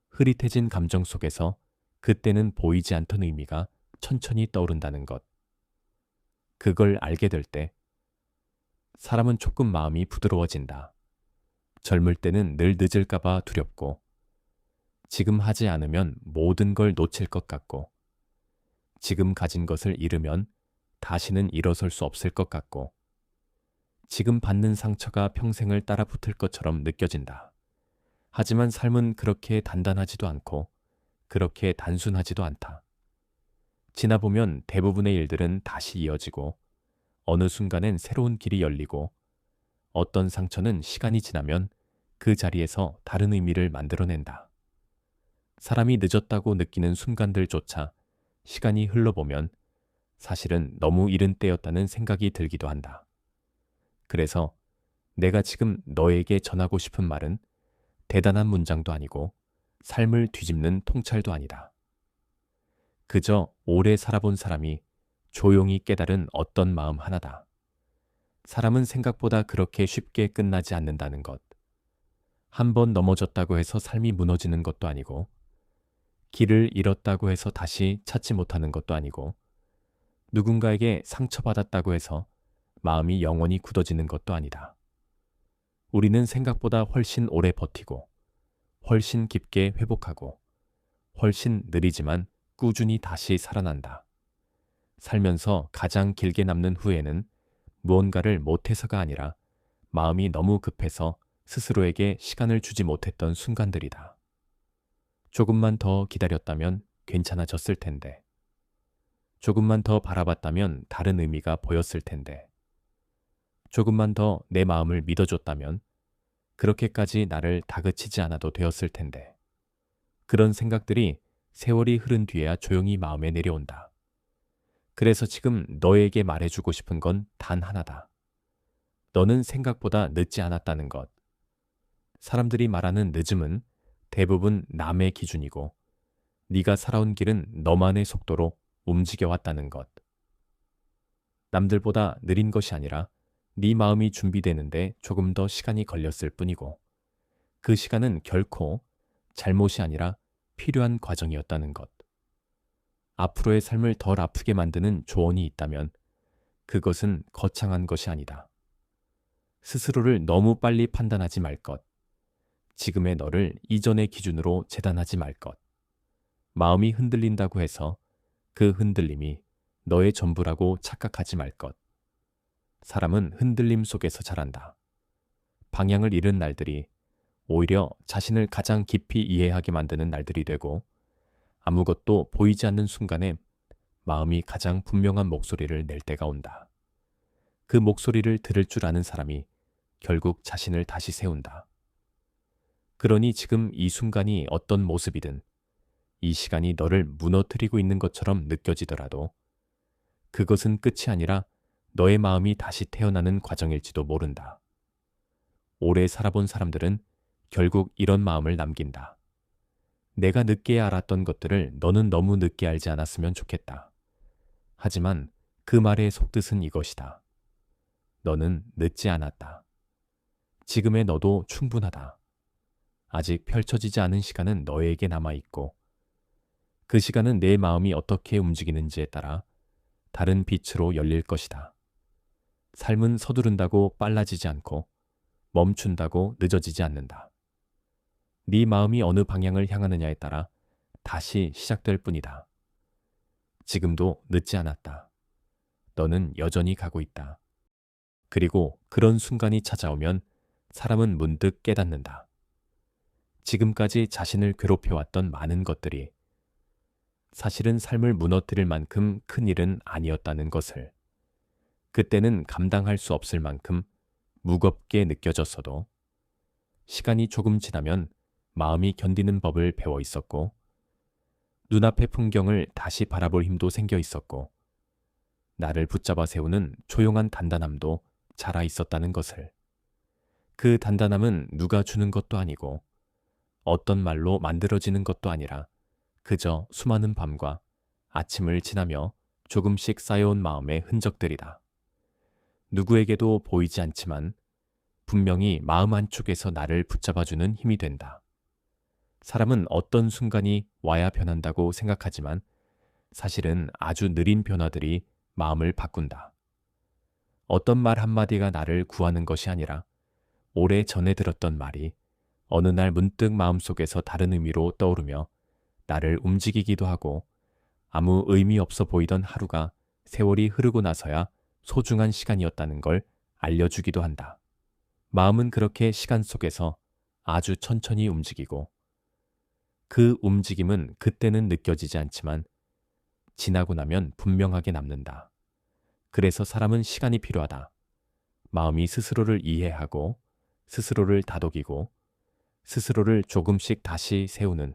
흐릿해진 감정 속에서 그때는 보이지 않던 의미가 천천히 떠오른다는 것. 그걸 알게 될 때 사람은 조금 마음이 부드러워진다. 젊을 때는 늘 늦을까봐 두렵고, 지금 하지 않으면 모든 걸 놓칠 것 같고, 지금 가진 것을 잃으면 다시는 일어설 수 없을 것 같고, 지금 받는 상처가 평생을 따라 붙을 것처럼 느껴진다. 하지만 삶은 그렇게 단단하지도 않고 그렇게 단순하지도 않다. 지나보면 대부분의 일들은 다시 이어지고, 어느 순간엔 새로운 길이 열리고, 어떤 상처는 시간이 지나면 그 자리에서 다른 의미를 만들어낸다. 사람이 늦었다고 느끼는 순간들조차 시간이 흘러보면 사실은 너무 이른 때였다는 생각이 들기도 한다. 그래서 내가 지금 너에게 전하고 싶은 말은 대단한 문장도 아니고 삶을 뒤집는 통찰도 아니다. 그저 오래 살아본 사람이 조용히 깨달은 어떤 마음 하나다. 사람은 생각보다 그렇게 쉽게 끝나지 않는다는 것. 한 번 넘어졌다고 해서 삶이 무너지는 것도 아니고, 길을 잃었다고 해서 다시 찾지 못하는 것도 아니고, 누군가에게 상처받았다고 해서 마음이 영원히 굳어지는 것도 아니다. 우리는 생각보다 훨씬 오래 버티고, 훨씬 깊게 회복하고, 훨씬 느리지만 꾸준히 다시 살아난다. 살면서 가장 길게 남는 후회는 무언가를 못해서가 아니라 마음이 너무 급해서 스스로에게 시간을 주지 못했던 순간들이다. 조금만 더 기다렸다면 괜찮아졌을 텐데, 조금만 더 바라봤다면 다른 의미가 보였을 텐데, 조금만 더 내 마음을 믿어줬다면 그렇게까지 나를 다그치지 않아도 되었을 텐데, 그런 생각들이 세월이 흐른 뒤에야 조용히 마음에 내려온다. 그래서 지금 너에게 말해주고 싶은 건 단 하나다. 너는 생각보다 늦지 않았다는 것. 사람들이 말하는 늦음은 대부분 남의 기준이고, 네가 살아온 길은 너만의 속도로 움직여왔다는 것. 남들보다 느린 것이 아니라 네 마음이 준비되는데 조금 더 시간이 걸렸을 뿐이고, 그 시간은 결코 잘못이 아니라 필요한 과정이었다는 것. 앞으로의 삶을 덜 아프게 만드는 조언이 있다면 그것은 거창한 것이 아니다. 스스로를 너무 빨리 판단하지 말 것. 지금의 너를 이전의 기준으로 재단하지 말 것. 마음이 흔들린다고 해서 그 흔들림이 너의 전부라고 착각하지 말 것. 사람은 흔들림 속에서 자란다. 방향을 잃은 날들이 오히려 자신을 가장 깊이 이해하게 만드는 날들이 되고, 아무것도 보이지 않는 순간에 마음이 가장 분명한 목소리를 낼 때가 온다. 그 목소리를 들을 줄 아는 사람이 결국 자신을 다시 세운다. 그러니 지금 이 순간이 어떤 모습이든, 이 시간이 너를 무너뜨리고 있는 것처럼 느껴지더라도 그것은 끝이 아니라 너의 마음이 다시 태어나는 과정일지도 모른다. 오래 살아본 사람들은 결국 이런 마음을 남긴다. 내가 늦게 알았던 것들을 너는 너무 늦게 알지 않았으면 좋겠다. 하지만 그 말의 속뜻은 이것이다. 너는 늦지 않았다. 지금의 너도 충분하다. 아직 펼쳐지지 않은 시간은 너에게 남아있고, 그 시간은 내 마음이 어떻게 움직이는지에 따라 다른 빛으로 열릴 것이다. 삶은 서두른다고 빨라지지 않고 멈춘다고 늦어지지 않는다. 네 마음이 어느 방향을 향하느냐에 따라 다시 시작될 뿐이다. 지금도 늦지 않았다. 너는 여전히 가고 있다. 그리고 그런 순간이 찾아오면 사람은 문득 깨닫는다. 지금까지 자신을 괴롭혀왔던 많은 것들이 사실은 삶을 무너뜨릴 만큼 큰 일은 아니었다는 것을. 그때는 감당할 수 없을 만큼 무겁게 느껴졌어도 시간이 조금 지나면 마음이 견디는 법을 배워 있었고 눈앞의 풍경을 다시 바라볼 힘도 생겨 있었고 나를 붙잡아 세우는 조용한 단단함도 자라 있었다는 것을. 그 단단함은 누가 주는 것도 아니고 어떤 말로 만들어지는 것도 아니라 그저 수많은 밤과 아침을 지나며 조금씩 쌓여온 마음의 흔적들이다. 누구에게도 보이지 않지만 분명히 마음 한쪽에서 나를 붙잡아주는 힘이 된다. 사람은 어떤 순간이 와야 변한다고 생각하지만 사실은 아주 느린 변화들이 마음을 바꾼다. 어떤 말 한마디가 나를 구하는 것이 아니라 오래 전에 들었던 말이 어느 날 문득 마음속에서 다른 의미로 떠오르며 나를 움직이기도 하고 아무 의미 없어 보이던 하루가 세월이 흐르고 나서야 소중한 시간이었다는 걸 알려주기도 한다. 마음은 그렇게 시간 속에서 아주 천천히 움직이고 그 움직임은 그때는 느껴지지 않지만 지나고 나면 분명하게 남는다. 그래서 사람은 시간이 필요하다. 마음이 스스로를 이해하고 스스로를 다독이고 스스로를 조금씩 다시 세우는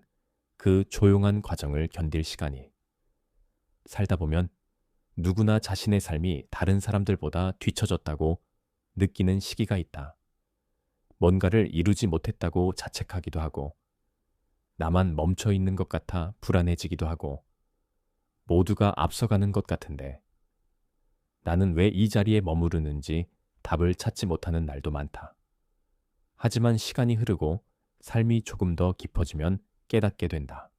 그 조용한 과정을 견딜 시간이. 살다 보면 누구나 자신의 삶이 다른 사람들보다 뒤처졌다고 느끼는 시기가 있다. 뭔가를 이루지 못했다고 자책하기도 하고 나만 멈춰 있는 것 같아 불안해지기도 하고 모두가 앞서가는 것 같은데 나는 왜 이 자리에 머무르는지 답을 찾지 못하는 날도 많다. 하지만 시간이 흐르고 삶이 조금 더 깊어지면 깨닫게 된다.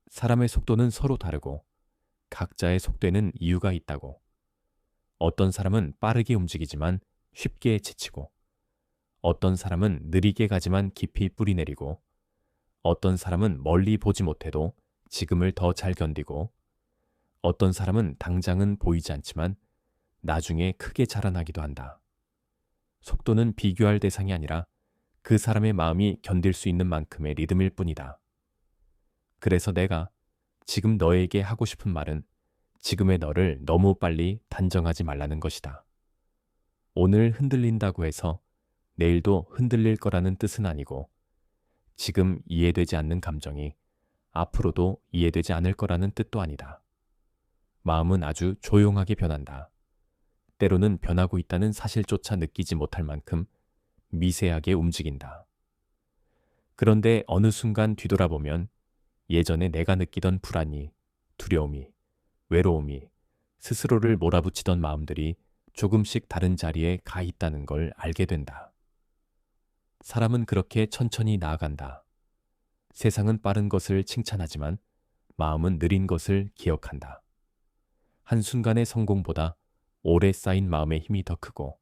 사람의 속도는 서로 다르고 각자의 속도에는 이유가 있다고. 어떤 사람은 빠르게 움직이지만 쉽게 지치고 어떤 사람은 느리게 가지만 깊이 뿌리내리고 어떤 사람은 멀리 보지 못해도 지금을 더 잘 견디고 어떤 사람은 당장은 보이지 않지만 나중에 크게 자라나기도 한다. 속도는 비교할 대상이 아니라 그 사람의 마음이 견딜 수 있는 만큼의 리듬일 뿐이다. 그래서 내가 지금 너에게 하고 싶은 말은 지금의 너를 너무 빨리 단정하지 말라는 것이다. 오늘 흔들린다고 해서 내일도 흔들릴 거라는 뜻은 아니고 지금 이해되지 않는 감정이 앞으로도 이해되지 않을 거라는 뜻도 아니다. 마음은 아주 조용하게 변한다. 때로는 변하고 있다는 사실조차 느끼지 못할 만큼 미세하게 움직인다. 그런데 어느 순간 뒤돌아보면 예전에 내가 느끼던 불안이, 두려움이, 외로움이, 스스로를 몰아붙이던 마음들이 조금씩 다른 자리에 가 있다는 걸 알게 된다. 사람은 그렇게 천천히 나아간다. 세상은 빠른 것을 칭찬하지만 마음은 느린 것을 기억한다. 한순간의 성공보다 오래 쌓인 마음의 힘이 더 크고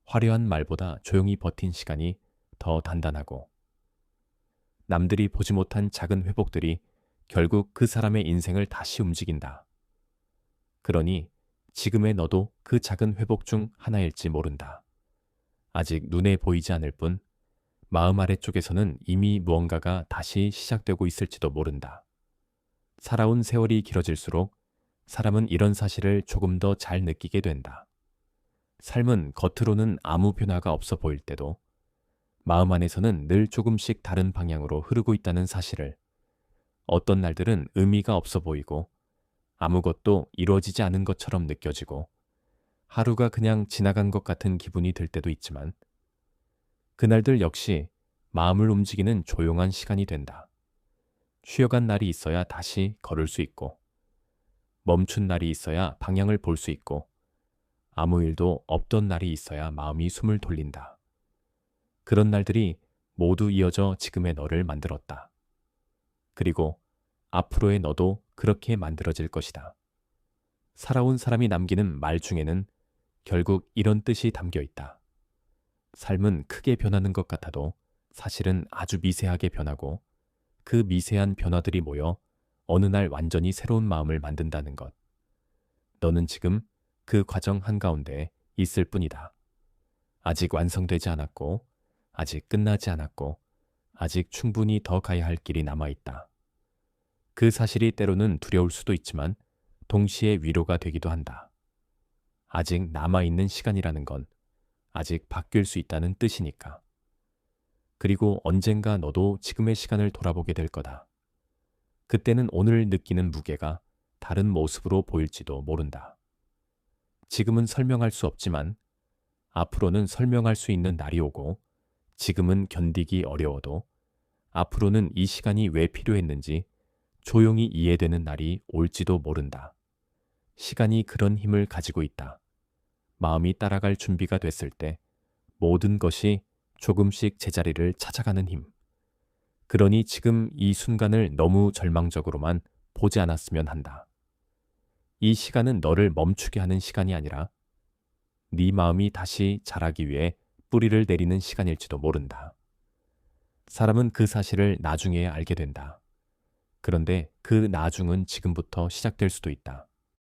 화려한 말보다 조용히 버틴 시간이 더 단단하고 남들이 보지 못한 작은 회복들이 결국 그 사람의 인생을 다시 움직인다. 그러니 지금의 너도 그 작은 회복 중 하나일지 모른다. 아직 눈에 보이지 않을 뿐 마음 아래쪽에서는 이미 무언가가 다시 시작되고 있을지도 모른다. 살아온 세월이 길어질수록 사람은 이런 사실을 조금 더 잘 느끼게 된다. 삶은 겉으로는 아무 변화가 없어 보일 때도 마음 안에서는 늘 조금씩 다른 방향으로 흐르고 있다는 사실을. 어떤 날들은 의미가 없어 보이고 아무것도 이루어지지 않은 것처럼 느껴지고 하루가 그냥 지나간 것 같은 기분이 들 때도 있지만 그날들 역시 마음을 움직이는 조용한 시간이 된다. 쉬어간 날이 있어야 다시 걸을 수 있고 멈춘 날이 있어야 방향을 볼 수 있고 아무 일도 없던 날이 있어야 마음이 숨을 돌린다. 그런 날들이 모두 이어져 지금의 너를 만들었다. 그리고 앞으로의 너도 그렇게 만들어질 것이다. 살아온 사람이 남기는 말 중에는 결국 이런 뜻이 담겨 있다. 삶은 크게 변하는 것 같아도 사실은 아주 미세하게 변하고 그 미세한 변화들이 모여 어느 날 완전히 새로운 마음을 만든다는 것. 너는 지금 그 과정 한가운데 있을 뿐이다. 아직 완성되지 않았고, 아직 끝나지 않았고, 아직 충분히 더 가야 할 길이 남아있다. 그 사실이 때로는 두려울 수도 있지만 동시에 위로가 되기도 한다. 아직 남아있는 시간이라는 건 아직 바뀔 수 있다는 뜻이니까. 그리고 언젠가 너도 지금의 시간을 돌아보게 될 거다. 그때는 오늘 느끼는 무게가 다른 모습으로 보일지도 모른다. 지금은 설명할 수 없지만 앞으로는 설명할 수 있는 날이 오고, 지금은 견디기 어려워도 앞으로는 이 시간이 왜 필요했는지 조용히 이해되는 날이 올지도 모른다. 시간이 그런 힘을 가지고 있다. 마음이 따라갈 준비가 됐을 때 모든 것이 조금씩 제자리를 찾아가는 힘. 그러니 지금 이 순간을 너무 절망적으로만 보지 않았으면 한다. 이 시간은 너를 멈추게 하는 시간이 아니라 네 마음이 다시 자라기 위해 뿌리를 내리는 시간일지도 모른다. 사람은 그 사실을 나중에 알게 된다. 그런데 그 나중은 지금부터 시작될 수도 있다.